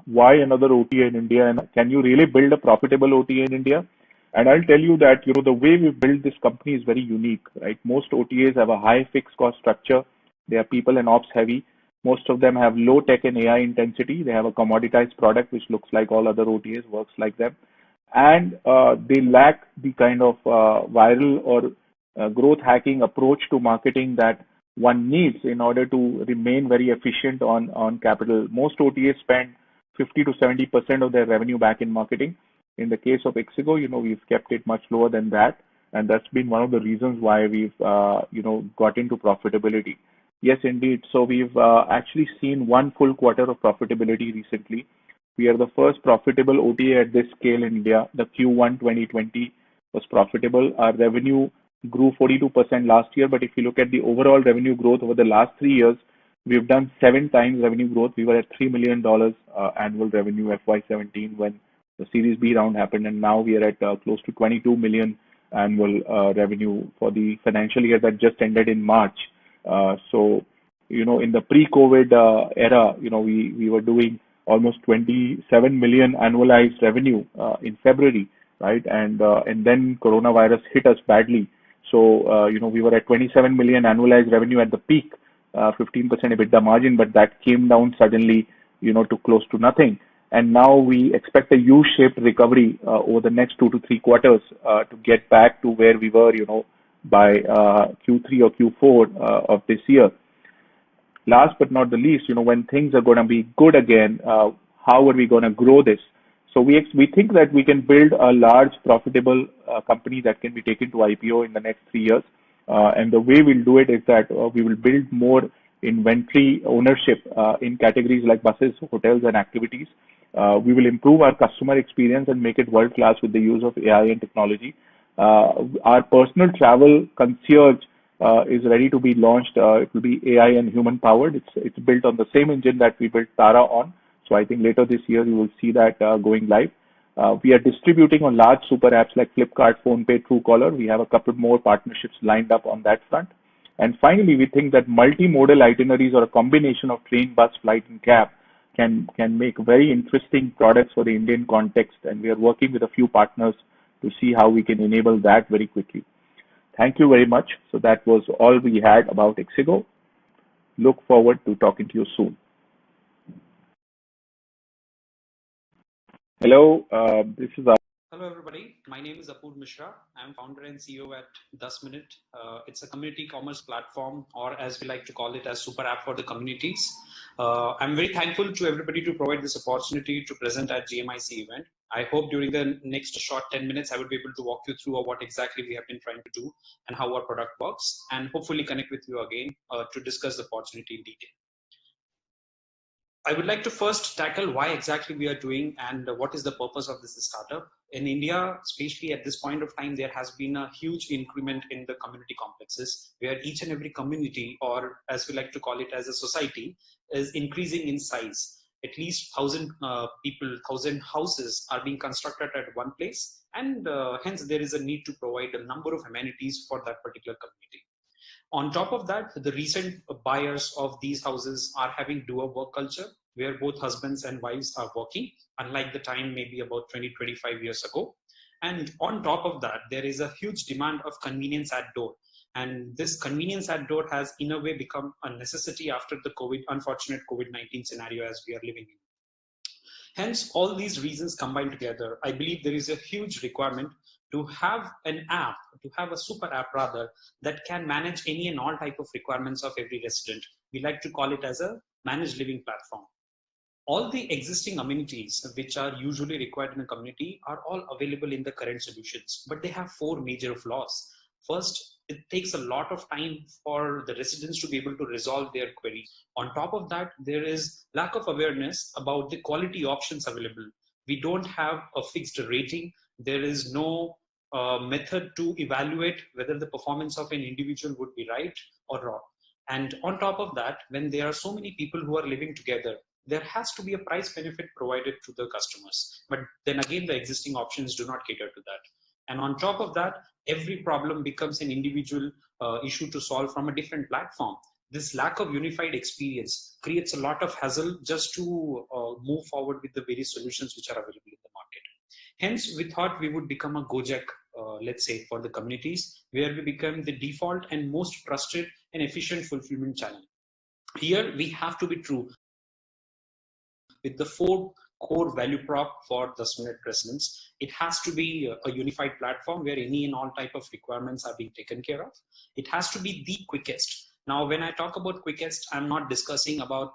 why another OTA in India, and can you really build a profitable OTA in India? And I'll tell you that, the way we built this company is very unique, right? Most OTAs have a high fixed cost structure. They are people and ops heavy. Most of them have low tech and AI intensity. They have a commoditized product, which looks like all other OTAs, works like them. And they lack the kind of viral or growth hacking approach to marketing that one needs in order to remain very efficient on capital. Most OTAs spend 50 to 70% of their revenue back in marketing. In the case of Ixigo, we've kept it much lower than that, and that's been one of the reasons why we've got into profitability. Yes, indeed. So we've actually seen one full quarter of profitability recently. We are the first profitable OTA at this scale in India. The Q1 2020 was profitable. Our revenue grew 42% last year, but if you look at the overall revenue growth over the last 3 years, we've done 7 times revenue growth. We were at $3 million annual revenue FY17 when the Series B round happened, and now we are at close to 22 million annual revenue for the financial year that just ended in March. So, in the pre-COVID era, we were doing almost 27 million annualized revenue in February, right? And then coronavirus hit us badly. So, we were at 27 million annualized revenue at the peak, 15% EBITDA margin, but that came down suddenly, to close to nothing. And now we expect a U-shaped recovery over the next 2 to 3 quarters to get back to where we were, by Q3 or Q4 of this year. Last but not the least, when things are going to be good again, how are we going to grow this? So we think that we can build a large, profitable company that can be taken to IPO in the next 3 years. And the way we'll do it is that we will build more inventory ownership in categories like buses, hotels, and activities. We will improve our customer experience and make it world-class with the use of AI and technology. Our personal travel concierge is ready to be launched. It will be AI and human-powered. It's built on the same engine that we built Tara on. So I think later this year you will see that going live. We are distributing on large super apps like Flipkart, PhonePe, Truecaller. We have a couple more partnerships lined up on that front. And finally, we think that multimodal itineraries or a combination of train, bus, flight, and cab can make very interesting products for the Indian context. And we are working with a few partners to see how we can enable that very quickly. Thank you very much. So that was all we had about Ixigo. Look forward to talking to you soon. Hello, this is Hello, everybody. My name is Apoor Mishra. I'm founder and CEO at 10 Minute. It's a community commerce platform, or as we like to call it, as super app for the communities. I'm very thankful to everybody to provide this opportunity to present at GMIC event. I hope during the next short 10 minutes, I will be able to walk you through what exactly we have been trying to do and how our product works, and hopefully connect with you again to discuss the opportunity in detail. I would like to first tackle why exactly we are doing and what is the purpose of this startup. In India, especially at this point of time, there has been a huge increment in the community complexes where each and every community, or as we like to call it as a society, is increasing in size. At least 1,000 people, 1,000 houses are being constructed at one place, and hence there is a need to provide a number of amenities for that particular community. On top of that, the recent buyers of these houses are having dual work culture, where both husbands and wives are working, unlike the time maybe about 20-25 years ago. And on top of that, there is a huge demand of convenience at door. And this convenience at door has in a way become a necessity after the unfortunate COVID-19 scenario as we are living in. Hence, all these reasons combined together, I believe there is a huge requirement to have an app, to have a super app rather, that can manage any and all type of requirements of every resident. We like to call it as a managed living platform. All the existing amenities which are usually required in a community are all available in the current solutions, but they have 4 major flaws. First, it takes a lot of time for the residents to be able to resolve their query. On top of that, there is lack of awareness about the quality options available. We don't have a fixed rating. There is no method to evaluate whether the performance of an individual would be right or wrong. And on top of that, when there are so many people who are living together, there has to be a price benefit provided to the customers. But then again, the existing options do not cater to that. And on top of that, every problem becomes an individual issue to solve from a different platform. This lack of unified experience creates a lot of hassle just to move forward with the various solutions which are available in the market. Hence, we thought we would become a Gojek, let's say, for the communities, where we become the default and most trusted and efficient fulfillment channel. Here, we have to be true with the 4 core value prop for the 10 Minute residents. It has to be a unified platform where any and all type of requirements are being taken care of. It has to be the quickest. Now, when I talk about quickest, I'm not discussing about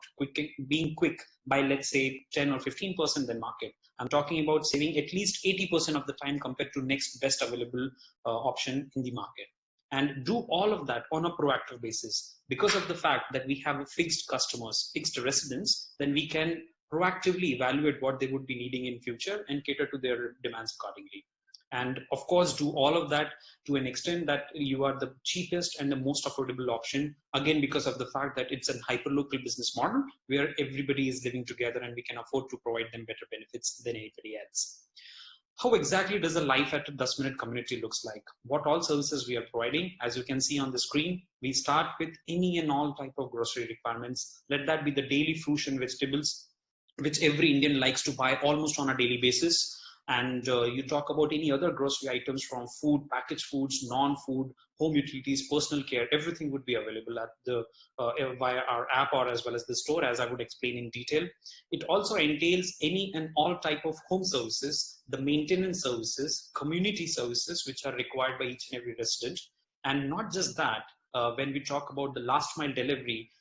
being quick by, let's say, 10 or 15% than market. I'm talking about saving at least 80% of the time compared to next best available option in the market. And do all of that on a proactive basis. Because of the fact that we have fixed customers, fixed residents, then we can proactively evaluate what they would be needing in future and cater to their demands accordingly. And of course, do all of that to an extent that you are the cheapest and the most affordable option. Again, because of the fact that it's a hyper-local business model where everybody is living together and we can afford to provide them better benefits than anybody else. How exactly does a life at a 10-minute community looks like? What all services we are providing? As you can see on the screen, we start with any and all type of grocery requirements. Let that be the daily fruits and vegetables, which every Indian likes to buy almost on a daily basis. And you talk about any other grocery items from food, packaged foods, non-food, home utilities, personal care, everything would be available at the via our app or as well as the store, as I would explain in detail. It also entails any and all type of home services, the maintenance services, community services, which are required by each and every resident. And not just that, when we talk about the last mile delivery,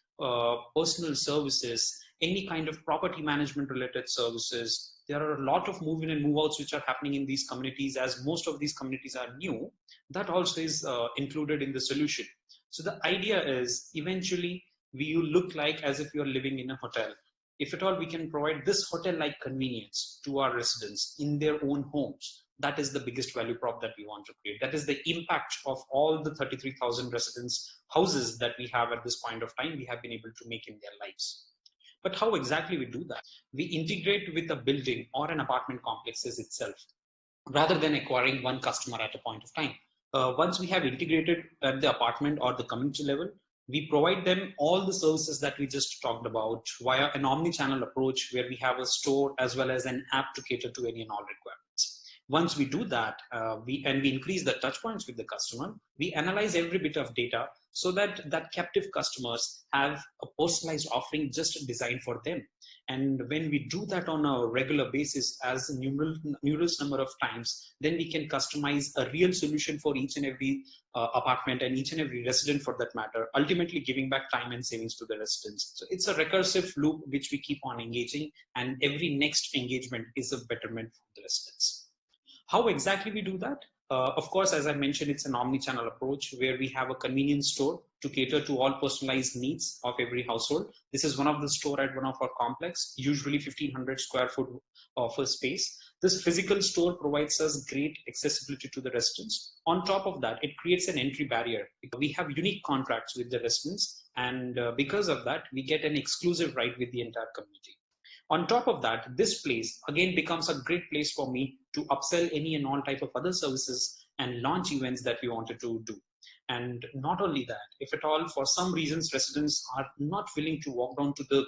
personal services, any kind of property management related services. There are a lot of move-in and move-outs which are happening in these communities, as most of these communities are new. That also is included in the solution. So the idea is eventually we look like as if you're living in a hotel. If at all we can provide this hotel-like convenience to our residents in their own homes, that is the biggest value prop that we want to create. That is the impact of all the 33,000 residents houses that we have at this point of time we have been able to make in their lives. But how exactly we do that? We integrate with a building or an apartment complexes itself, rather than acquiring one customer at a point of time. Once we have integrated at the apartment or the community level, we provide them all the services that we just talked about via an omni-channel approach where we have a store as well as an app to cater to any and all requirements. Once we do that, we increase the touch points with the customer, we analyze every bit of data so that captive customers have a personalized offering just designed for them. And when we do that on a regular basis as a numerous number of times, then we can customize a real solution for each and every apartment and each and every resident for that matter, ultimately giving back time and savings to the residents. So it's a recursive loop which we keep on engaging, and every next engagement is a betterment for the residents. How exactly we do that? Of course, as I mentioned, it's an omni-channel approach where we have a convenience store to cater to all personalized needs of every household. This is one of the store at one of our complex, usually 1,500 square foot of a space. This physical store provides us great accessibility to the residents. On top of that, it creates an entry barrier. We have unique contracts with the residents, and because of that, we get an exclusive right with the entire community. On top of that, this place again becomes a great place for me to upsell any and all type of other services and launch events that we wanted to do. And not only that, if at all for some reasons residents are not willing to walk down to the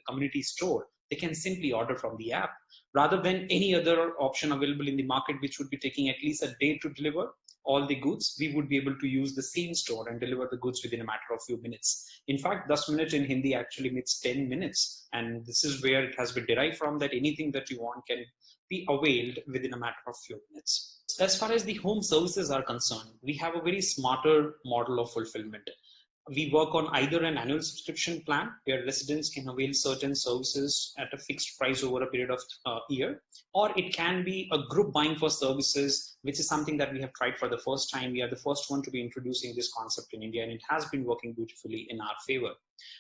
community store, they can simply order from the app rather than any other option available in the market, which would be taking at least a day to deliver all the goods. We would be able to use the same store and deliver the goods within a matter of few minutes. In fact, 10 minutes in Hindi actually means 10 minutes. And this is where it has been derived from, that anything that you want can be availed within a matter of few minutes. As far as the home services are concerned, we have a very smarter model of fulfillment. We work on either an annual subscription plan where residents can avail certain services at a fixed price over a period of year, or it can be a group buying for services, which is something that we have tried for the first time. We are the first one to be introducing this concept in India, and it has been working beautifully in our favor.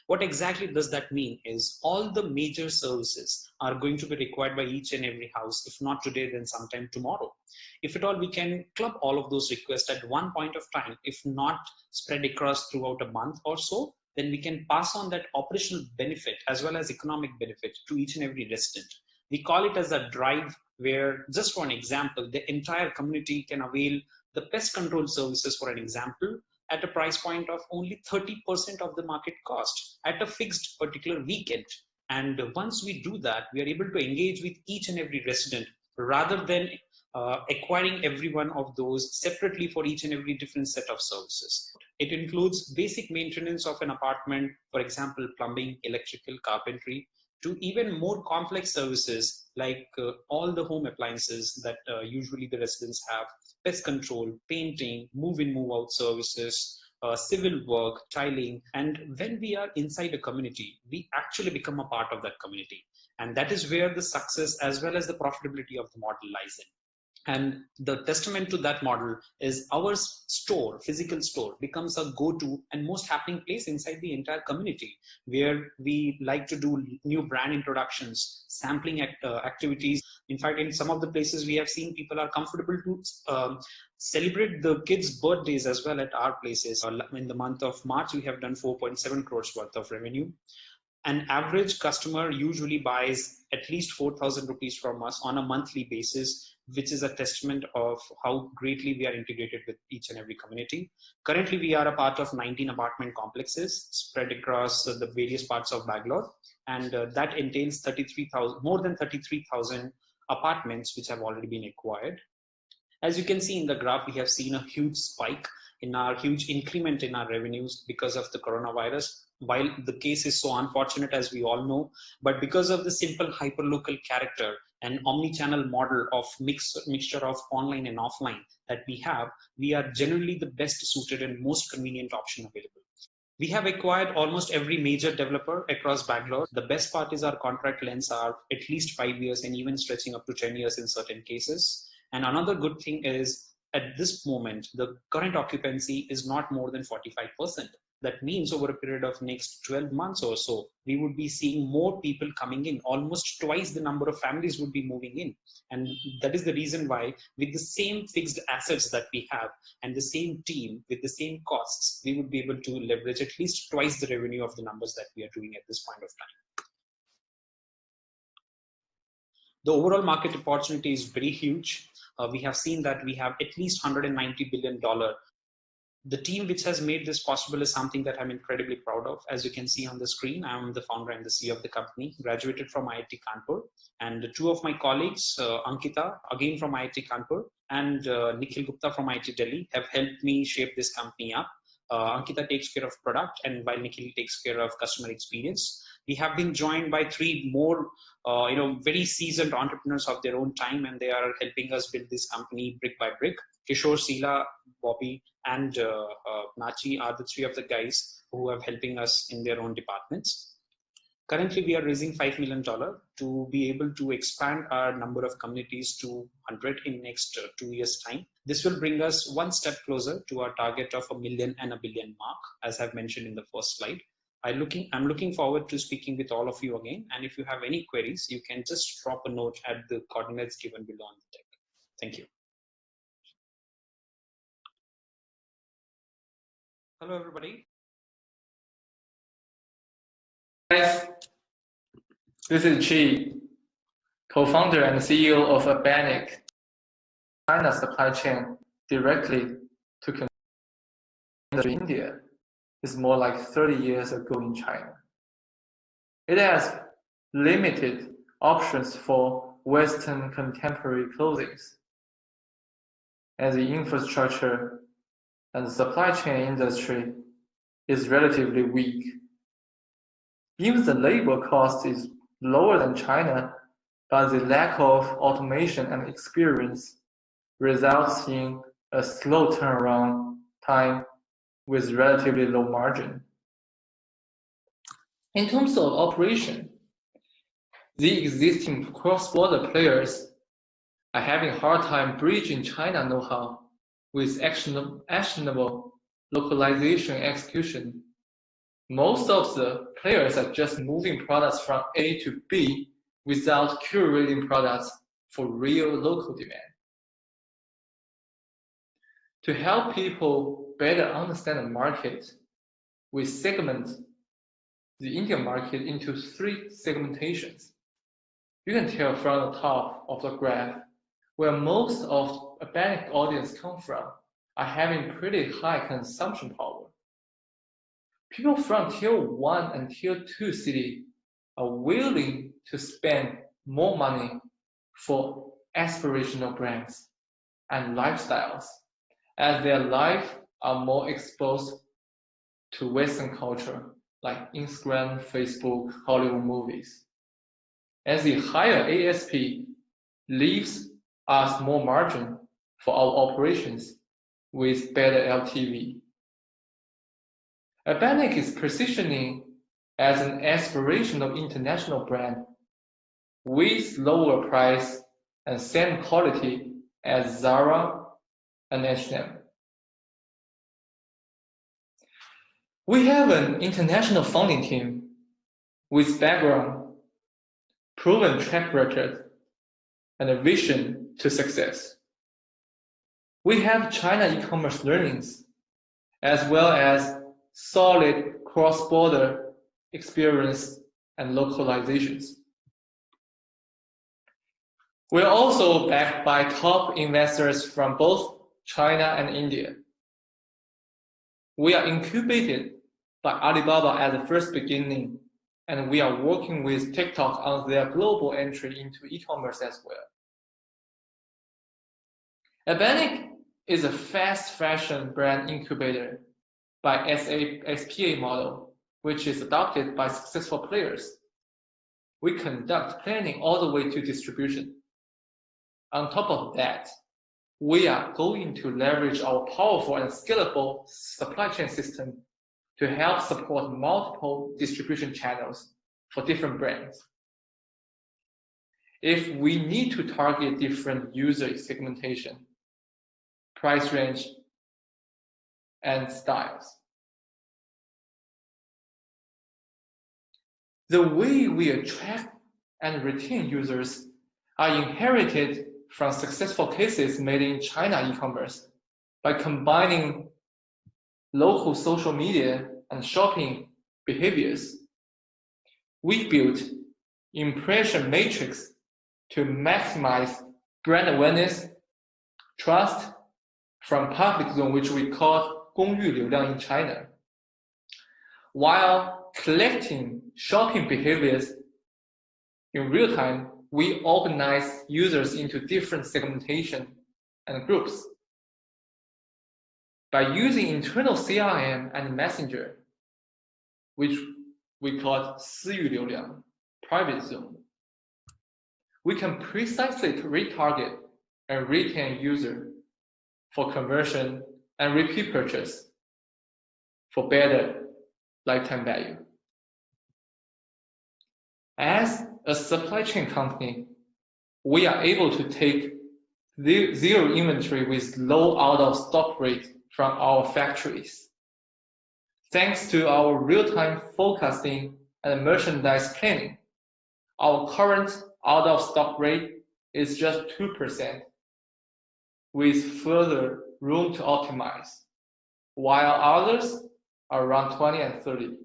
What exactly does that mean is all the major services are going to be required by each and every house, if not today, then sometime tomorrow. If at all we can club all of those requests at one point of time, if not spread across throughout a month or so, then we can pass on that operational benefit as well as economic benefit to each and every resident. We call it as a drive, where just for an example, the entire community can avail the pest control services, for an example, at a price point of only 30% of the market cost at a fixed particular weekend. And once we do that, we are able to engage with each and every resident rather than acquiring every one of those separately for each and every different set of services. It includes basic maintenance of an apartment, for example, plumbing, electrical, carpentry, to even more complex services like all the home appliances that usually the residents have, pest control, painting, move-in, move-out services, civil work, tiling. And when we are inside a community, we actually become a part of that community. And that is where the success as well as the profitability of the model lies in. And the testament to that model is our store, physical store, becomes a go-to and most happening place inside the entire community, where we like to do new brand introductions, sampling activities. In fact, in some of the places we have seen, people are comfortable to celebrate the kids' birthdays as well at our places. In the month of March, we have done 4.7 crores worth of revenue. An average customer usually buys at least 4,000 rupees from us on a monthly basis, which is a testament of how greatly we are integrated with each and every community. Currently, we are a part of 19 apartment complexes spread across the various parts of Bangalore, and that entails more than 33,000 apartments which have already been acquired. As you can see in the graph, we have seen a huge spike in our huge increment in our revenues because of the coronavirus. While the case is so unfortunate, as we all know, but because of the simple hyperlocal character and omni-channel model of mixture of online and offline that we have, we are generally the best suited and most convenient option available. We have acquired almost every major developer across Bangalore. The best part is our contract lengths are at least 5 years and even stretching up to 10 years in certain cases. And another good thing is, at this moment, the current occupancy is not more than 45%. That means over a period of next 12 months or so, we would be seeing more people coming in. Almost twice the number of families would be moving in. And that is the reason why, with the same fixed assets that we have and the same team with the same costs, we would be able to leverage at least twice the revenue of the numbers that we are doing at this point of time. The overall market opportunity is very huge. We have seen that we have at least $190 billion. The team which has made this possible is something that I'm incredibly proud of. As you can see on the screen, I'm the founder and the CEO of the company, graduated from IIT Kanpur. And two of my colleagues, Ankita, again from IIT Kanpur, and Nikhil Gupta from IIT Delhi, have helped me shape this company up. Ankita takes care of product, and while Nikhil takes care of customer experience. We have been joined by three more very seasoned entrepreneurs of their own time, and they are helping us build this company brick by brick. Kishore, Sheila, Bobby, and Nachi are the three of the guys who are helping us in their own departments. Currently, we are raising $5 million to be able to expand our number of communities to 100 in next 2 years' time. This will bring us one step closer to our target of 1 million and 1 billion mark, as I've mentioned in the first slide. I'm looking forward to speaking with all of you again. And if you have any queries, you can just drop a note at the coordinates given below on the deck. Thank you. Hello, everybody. Guys, this is Chi, co-founder and CEO of A-Banach. China supply chain directly to India is more like 30 years ago in China. It has limited options for Western contemporary clothing, and the infrastructure and the supply chain industry is relatively weak. Even the labor cost is lower than China, but the lack of automation and experience results in a slow turnaround time with relatively low margin. In terms of operation, the existing cross-border players are having a hard time bridging China know-how with actionable localization execution. Most of the players are just moving products from A to B without curating products for real local demand. To help people better understand the market, we segment the Indian market into 3 segmentations. You can tell from the top of the graph where most of a A-Banach audience come from are having pretty high consumption power. People from tier 1 and tier 2 city are willing to spend more money for aspirational brands and lifestyles, as their life are more exposed to Western culture like Instagram, Facebook, Hollywood movies. As the higher ASP leaves us more margin for our operations with better LTV. A-Banach is positioning as an aspirational international brand with lower price and same quality as Zara and H&M. We have an international founding team with background, proven track record, and a vision to success. We have China e-commerce learnings, as well as solid cross-border experience and localizations. We're also backed by top investors from both China and India. We are incubated by Alibaba at the first beginning, and we are working with TikTok on their global entry into e-commerce as well. A-Banach is a fast fashion brand incubator by SPA model, which is adopted by successful players. We conduct planning all the way to distribution. On top of that, we are going to leverage our powerful and scalable supply chain system to help support multiple distribution channels for different brands. If we need to target different user segmentation, price range, and styles. The way we attract and retain users are inherited from successful cases made in China e-commerce by combining local social media and shopping behaviors. We built impression matrix to maximize brand awareness, trust from public zone, which we call 公域流量 in China, while collecting shopping behaviors in real time. We organize users into different segmentation and groups. By using internal CRM and Messenger, which we call 私域流量, private zone, we can precisely retarget and retain user for conversion and repeat purchase for better lifetime value. As a supply chain company, we are able to take zero inventory with low out-of-stock rate from our factories. Thanks to our real-time forecasting and merchandise planning, our current out-of-stock rate is just 2%, with further room to optimize, while others are around 20 and 30.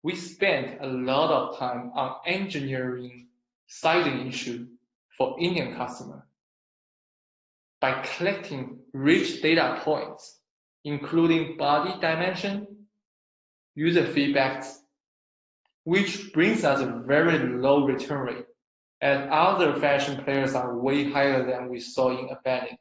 We spent a lot of time on engineering sizing issue for Indian customer. By collecting rich data points, including body dimension, user feedbacks, which brings us a very low return rate, as other fashion players are way higher than we saw in A-Banach.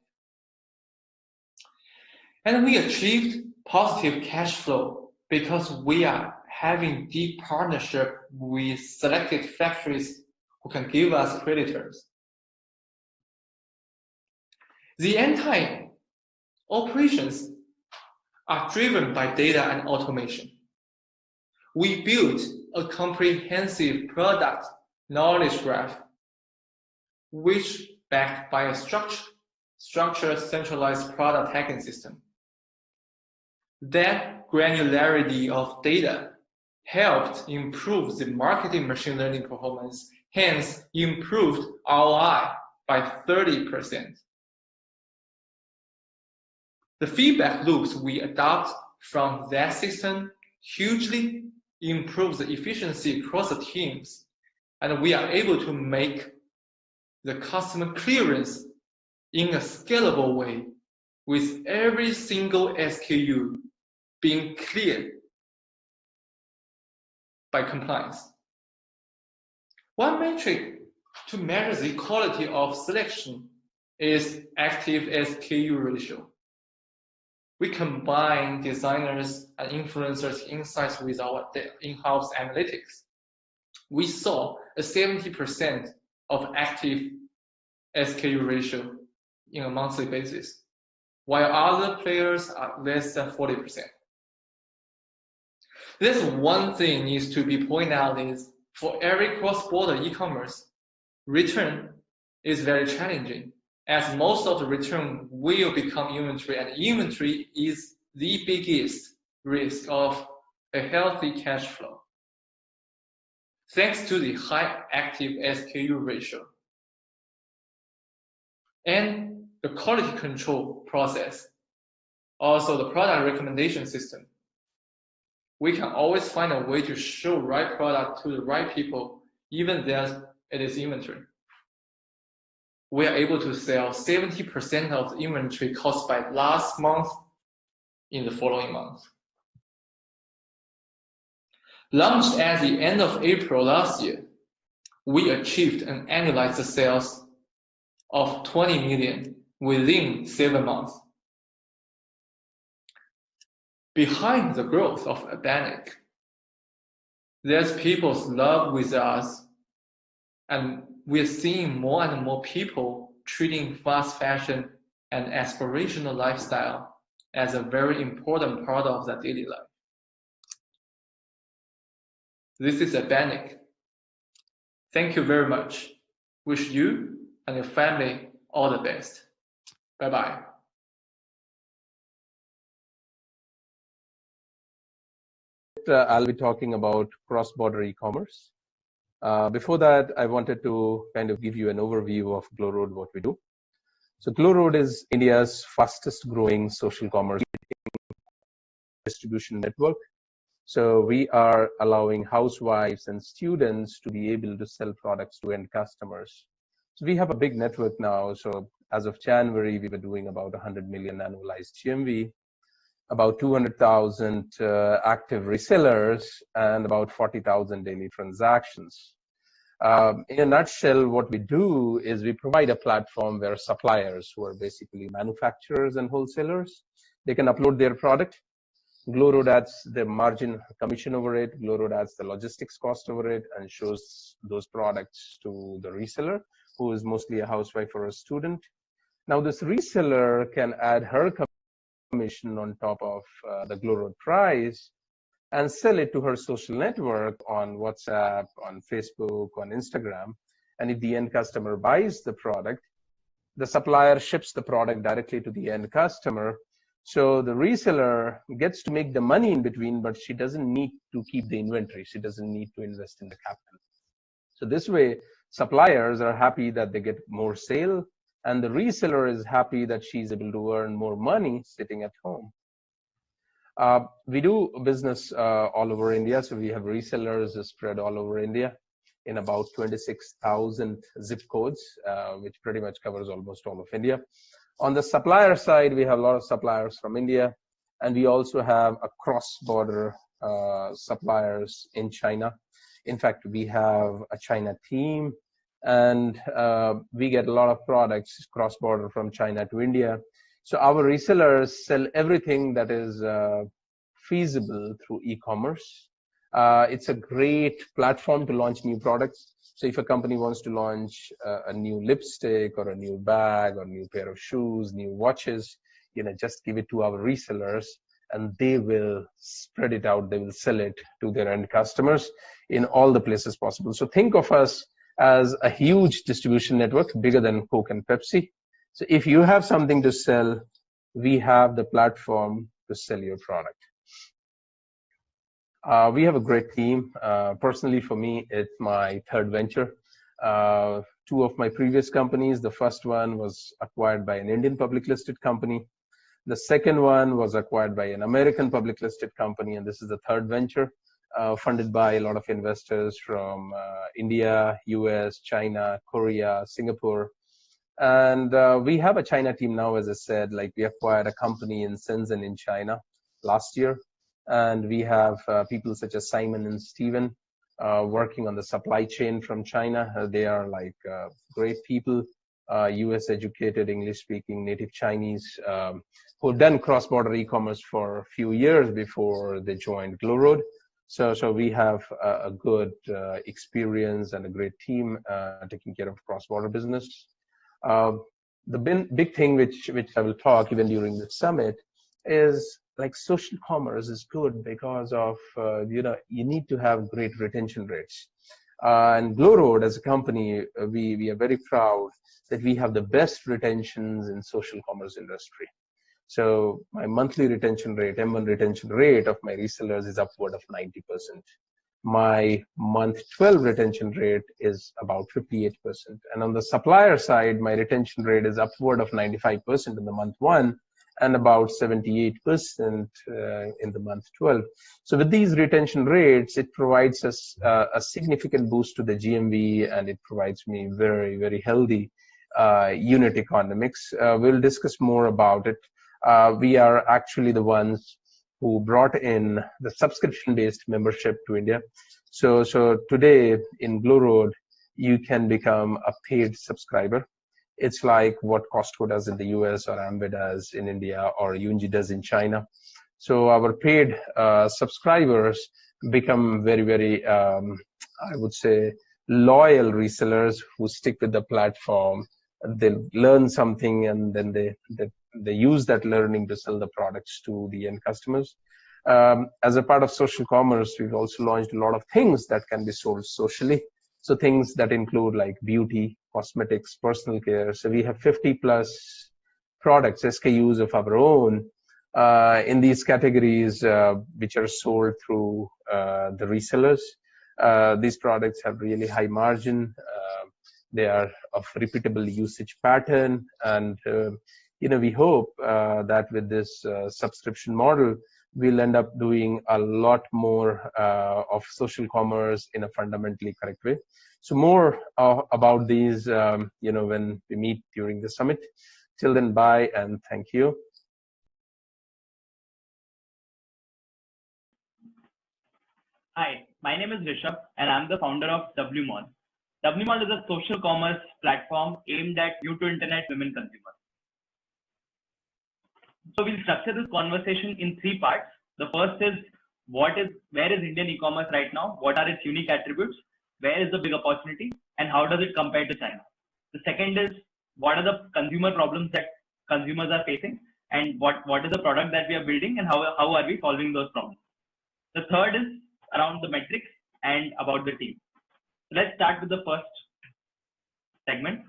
And we achieved positive cash flow because we are having deep partnership with selected factories who can give us credit terms. The entire operations are driven by data and automation. We built a comprehensive product knowledge graph, which backed by a structured centralized product tagging system. That granularity of data helped improve the marketing machine learning performance, hence improved ROI by 30%. The feedback loops we adopt from that system hugely improves the efficiency across the teams, and we are able to make the customer clearance in a scalable way with every single SKU being cleared by compliance. One metric to measure the quality of selection is active SKU ratio. We combine designers and influencers insights with our in-house analytics. We saw a 70% of active SKU ratio in a monthly basis, while other players are less than 40%. This one thing needs to be pointed out is for every cross-border e-commerce, return is very challenging, as most of the return will become inventory, and inventory is the biggest risk of a healthy cash flow. Thanks to the high active SKU ratio and the quality control process, also the product recommendation system, we can always find a way to show right product to the right people, even though it is inventory. We are able to sell 70% of the inventory cost by last month in the following month. Launched at the end of April last year, we achieved an annualized sales of 20 million within 7 months. Behind the growth of A-Banach, there's people's love with us, and we're seeing more and more people treating fast fashion and aspirational lifestyle as a very important part of their daily life. This is A-Banach. Thank you very much. Wish you and your family all the best. Bye-bye. I'll be talking about cross-border e-commerce. Before that, I wanted to kind of give you an overview of GlowRoad, what we do. So GlowRoad is India's fastest growing social commerce distribution network. So we are allowing housewives and students to be able to sell products to end customers. So we have a big network now. So as of January, we were doing about 100 million annualized GMV, about 200,000 active resellers, and about 40,000 daily transactions. In a nutshell, what we do is we provide a platform where suppliers, who are basically manufacturers and wholesalers, they can upload their product. GlowRoad adds the margin commission over it. GlowRoad adds the logistics cost over it and shows those products to the reseller, who is mostly a housewife or a student. Now, this reseller can add her commission on top of the GlowRoad price and sell it to her social network on WhatsApp, on Facebook, on Instagram. And if the end customer buys the product, the supplier ships the product directly to the end customer. So the reseller gets to make the money in between, but she doesn't need to keep the inventory. She doesn't need to invest in the capital. So this way, suppliers are happy that they get more sale, and the reseller is happy that she's able to earn more money sitting at home. We do business all over India. So we have resellers spread all over India in about 26,000 zip codes, which pretty much covers almost all of India. On the supplier side, we have a lot of suppliers from India, and we also have a cross-border suppliers in China. In fact, we have a China team, and we get a lot of products cross-border from China to India. So our resellers sell everything that is feasible through e-commerce. It's a great platform to launch new products. So if a company wants to launch a new lipstick or a new bag or a new pair of shoes, new watches, just give it to our resellers and they will spread it out. They will sell it to their end customers in all the places possible. So think of us as a huge distribution network, bigger than Coke and Pepsi. So if you have something to sell, we have the platform to sell your product. We have a great team. Personally, for me, it's my third venture. Two of my previous companies, the first one was acquired by an Indian public listed company. The second one was acquired by an American public listed company. And this is the third venture, funded by a lot of investors from India, US, China, Korea, Singapore. And we have a China team now, as I said, like we acquired a company in Shenzhen in China last year. And we have people such as Simon and Steven working on the supply chain from China. They are like great people, US educated, English speaking, native Chinese, who have done cross-border e-commerce for a few years before they joined GlowRoad. So we have a good experience and a great team taking care of cross-border business. The big thing which I will talk even during the summit is like social commerce is good because of, you need to have great retention rates. And GlowRoad as a company, we are very proud that we have the best retentions in social commerce industry. So my monthly retention rate, M1 retention rate of my resellers is upward of 90%. My month 12 retention rate is about 58%. And on the supplier side, my retention rate is upward of 95% in the month 1 and about 78% in the month 12. So with these retention rates, it provides us a significant boost to the GMV, and it provides me very, very healthy unit economics. We'll discuss more about it. We are actually the ones who brought in the subscription-based membership to India. So today in GlowRoad, you can become a paid subscriber. It's like what Costco does in the US or Amway does in India or Yunji does in China. So our paid subscribers become very, very, I would say, loyal resellers who stick with the platform. They learn something and then they use that learning to sell the products to the end customers. As a part of social commerce, we've also launched a lot of things that can be sold socially. So things that include like beauty, cosmetics, personal care. So we have 50 plus products, SKUs of our own in these categories, which are sold through the resellers. These products have really high margin. They are of repeatable usage pattern. And, we hope that with this subscription model, we'll end up doing a lot more of social commerce in a fundamentally correct way. So more about these, when we meet during the summit. Till then, bye and thank you. Hi, my name is Rishabh and I'm the founder of WMall. WMall is a social commerce platform aimed at new to internet women consumers. So we'll structure this conversation in 3 parts. The first is where is Indian e-commerce right now? What are its unique attributes? Where is the big opportunity? And how does it compare to China? The second is what are the consumer problems that consumers are facing? And what is the product that we are building and how are we solving those problems? The third is around the metrics and about the team. So let's start with the first segment.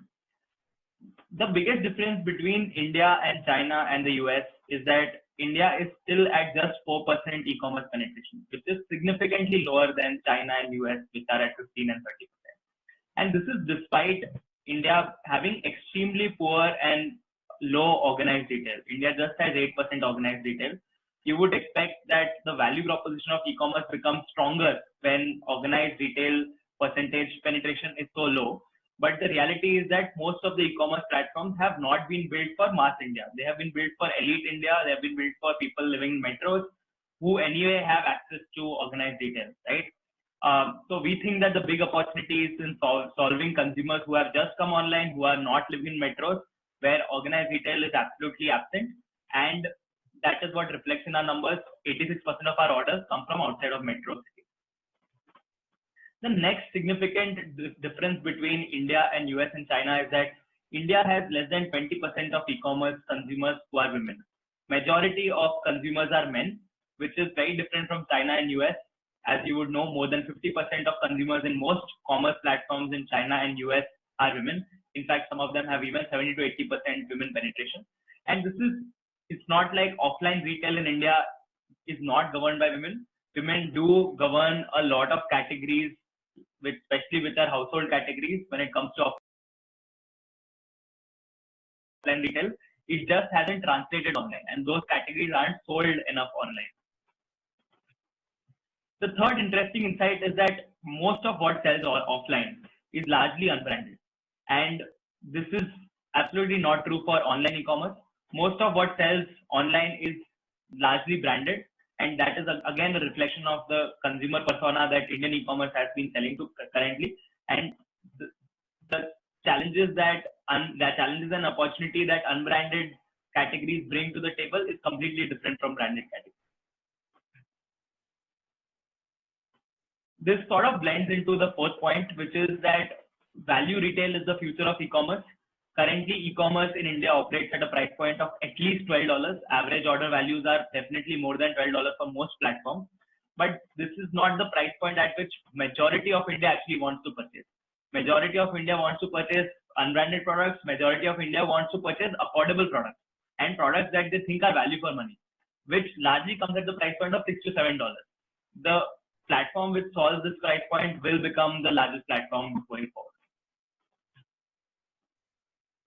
The biggest difference between India and China and the US is that India is still at just 4% e-commerce penetration, which is significantly lower than China and US, which are at 15 and 30%. And this is despite India having extremely poor and low organized retail. India just has 8% organized retail. You would expect that the value proposition of e-commerce becomes stronger when organized retail percentage penetration is so low. But the reality is that most of the e-commerce platforms have not been built for mass India. They have been built for elite India. They have been built for people living in metros who anyway have access to organized retail, right? So we think that the big opportunity is in solving consumers who have just come online, who are not living in metros, where organized retail is absolutely absent. And that is what reflects in our numbers. 86% of our orders come from outside of metro cities. The next significant difference between India and US and China is that India has less than 20% of e-commerce consumers who are women. Majority of consumers are men, which is very different from China and US. As you would know, more than 50% of consumers in most commerce platforms in China and US are women. In fact, some of them have even 70 to 80% women penetration. And it's not like offline retail in India is not governed by women. Women do govern a lot of categories, especially with their household categories when it comes to offline retail. It just hasn't translated online, and those categories aren't sold enough online. The third interesting insight is that most of what sells offline is largely unbranded. And this is absolutely not true for online e-commerce. Most of what sells online is largely branded. And that is, again, a reflection of the consumer persona that Indian e-commerce has been selling to currently. And the challenges and opportunity that unbranded categories bring to the table is completely different from branded categories. This sort of blends into the fourth point, which is that value retail is the future of e-commerce. Currently, e-commerce in India operates at a price point of at least $12. Average order values are definitely more than $12 for most platforms. But this is not the price point at which majority of India actually wants to purchase. Majority of India wants to purchase unbranded products. Majority of India wants to purchase affordable products and products that they think are value for money, which largely comes at the price point of $6 to $7. The platform which solves this price point will become the largest platform going forward.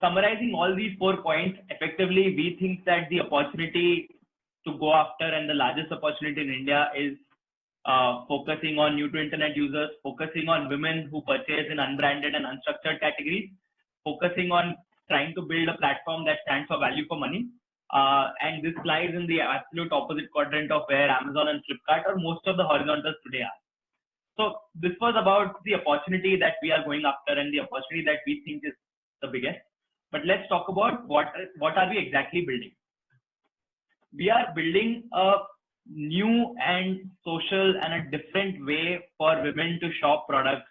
Summarizing all these 4 points, effectively, we think that the opportunity to go after and the largest opportunity in India is focusing on new to internet users, focusing on women who purchase in unbranded and unstructured categories, focusing on trying to build a platform that stands for value for money. And this lies in the absolute opposite quadrant of where Amazon and Flipkart or most of the horizontals today are. So this was about the opportunity that we are going after and the opportunity that we think is the biggest. But let's talk about what are we exactly building. We are building a new and social and a different way for women to shop products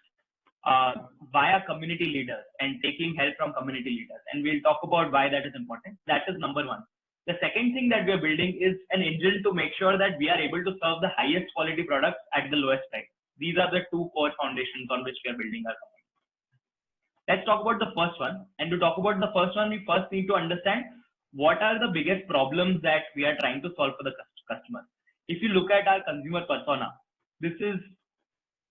via community leaders and taking help from community leaders. And we'll talk about why that is important. That is number one. The second thing that we are building is an engine to make sure that we are able to serve the highest quality products at the lowest price. These are the two core foundations on which we are building our company. Let's talk about the first one. And to talk about the first one, we first need to understand what are the biggest problems that we are trying to solve for the customer. If you look at our consumer persona, this is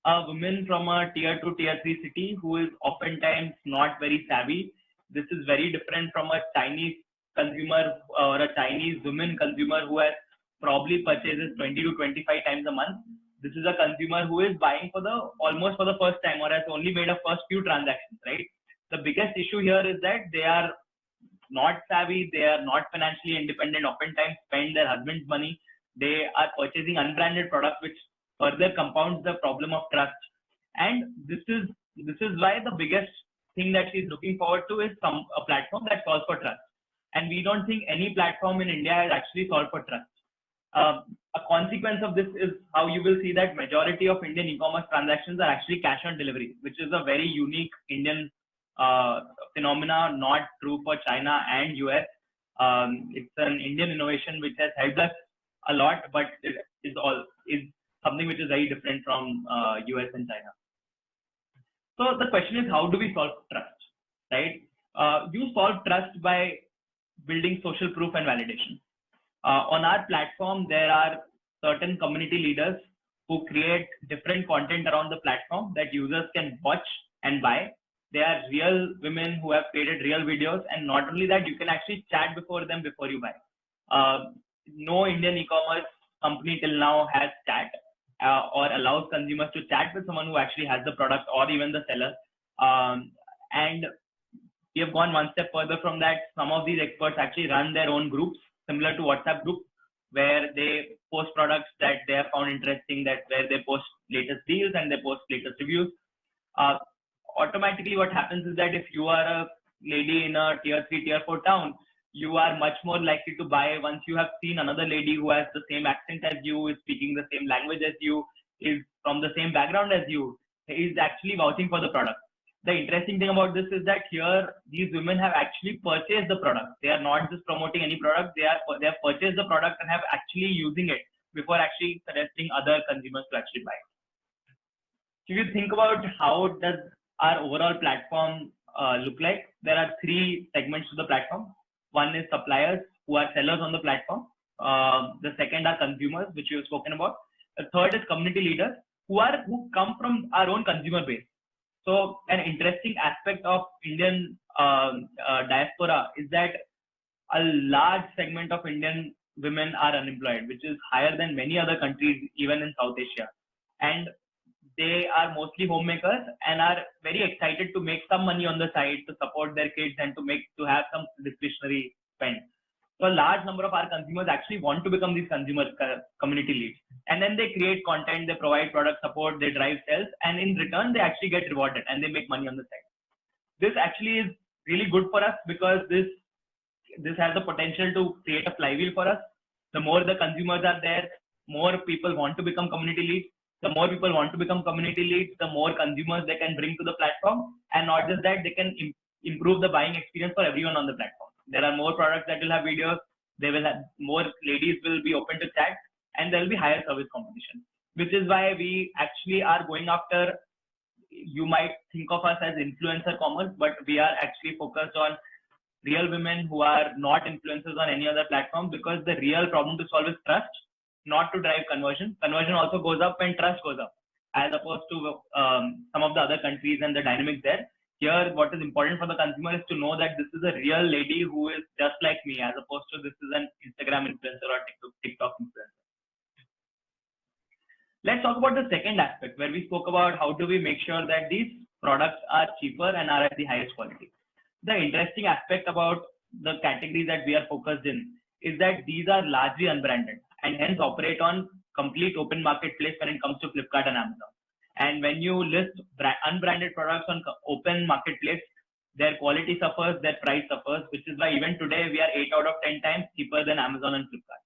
a woman from a tier 2, tier 3 city who is oftentimes not very savvy. This is very different from a Chinese consumer or a Chinese woman consumer who has probably purchases 20 to 25 times a month. This is a consumer who is buying almost for the first time or has only made a first few transactions, right? The biggest issue here is that they are not savvy, they are not financially independent, oftentimes spend their husband's money. They are purchasing unbranded products, which further compounds the problem of trust. And this is why the biggest thing that she's looking forward to is a platform that solves for trust. And we don't think any platform in India has actually solved for trust. A consequence of this is how you will see that majority of Indian e-commerce transactions are actually cash on delivery, which is a very unique Indian phenomena, not true for China and US. It's an Indian innovation which has helped us a lot, but it is something which is very different from US and China. So the question is, how do we solve trust, right? You solve trust by building social proof and validation. On our platform, there are certain community leaders who create different content around the platform that users can watch and buy. They are real women who have created real videos, and not only that, you can actually chat before them before you buy. No Indian e-commerce company till now has chat or allows consumers to chat with someone who actually has the product or even the seller. And we have gone one step further from that. Some of these experts actually run their own groups, similar to WhatsApp group, where they post products that they have found interesting, where they post latest deals and they post latest reviews. Automatically what happens is that if you are a lady in a tier 3, tier 4 town, you are much more likely to buy once you have seen another lady who has the same accent as you, is speaking the same language as you, is from the same background as you, is actually vouching for the product. The interesting thing about this is that here, these women have actually purchased the product. They are not just promoting any product. They have purchased the product and have actually using it before actually suggesting other consumers to actually buy it. So if you think about how does our overall platform look like, there are 3 segments to the platform. One is suppliers who are sellers on the platform. The second are consumers, which we have spoken about. The third is community leaders who come from our own consumer base. So an interesting aspect of Indian diaspora is that a large segment of Indian women are unemployed, which is higher than many other countries, even in South Asia. And they are mostly homemakers and are very excited to make some money on the side to support their kids and to have some discretionary spend. So a large number of our consumers actually want to become these consumer community leads. And then they create content, they provide product support, they drive sales, and in return, they actually get rewarded and they make money on the side. This actually is really good for us because this has the potential to create a flywheel for us. The more the consumers are there, more people want to become community leads. The more people want to become community leads, the more consumers they can bring to the platform. And not just that, they can improve the buying experience for everyone on the platform. There are more products that will have videos. They will have more ladies will be open to chat, and there will be higher service competition, which is why we actually are going after. You might think of us as influencer commerce, but we are actually focused on real women who are not influencers on any other platform, because the real problem to solve is trust, not to drive conversion. Conversion also goes up when trust goes up, as opposed to some of the other countries and the dynamics there. Here, what is important for the consumer is to know that this is a real lady who is just like me, as opposed to this is an Instagram influencer or TikTok influencer. Let's talk about the second aspect, where we spoke about how do we make sure that these products are cheaper and are at the highest quality. The interesting aspect about the categories that we are focused in is that these are largely unbranded and hence operate on complete open marketplace when it comes to Flipkart and Amazon. And when you list unbranded products on open marketplace, their quality suffers, their price suffers, which is why even today we are 8 out of 10 times cheaper than Amazon and Flipkart.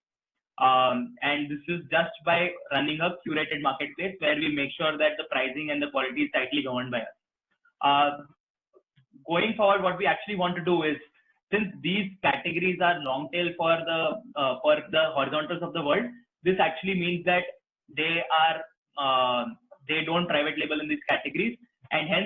And this is just by running a curated marketplace where we make sure that the pricing and the quality is tightly governed by us. Going forward, what we actually want to do is, since these categories are long tail for the horizontals of the world, this actually means that they don't private label in these categories, and hence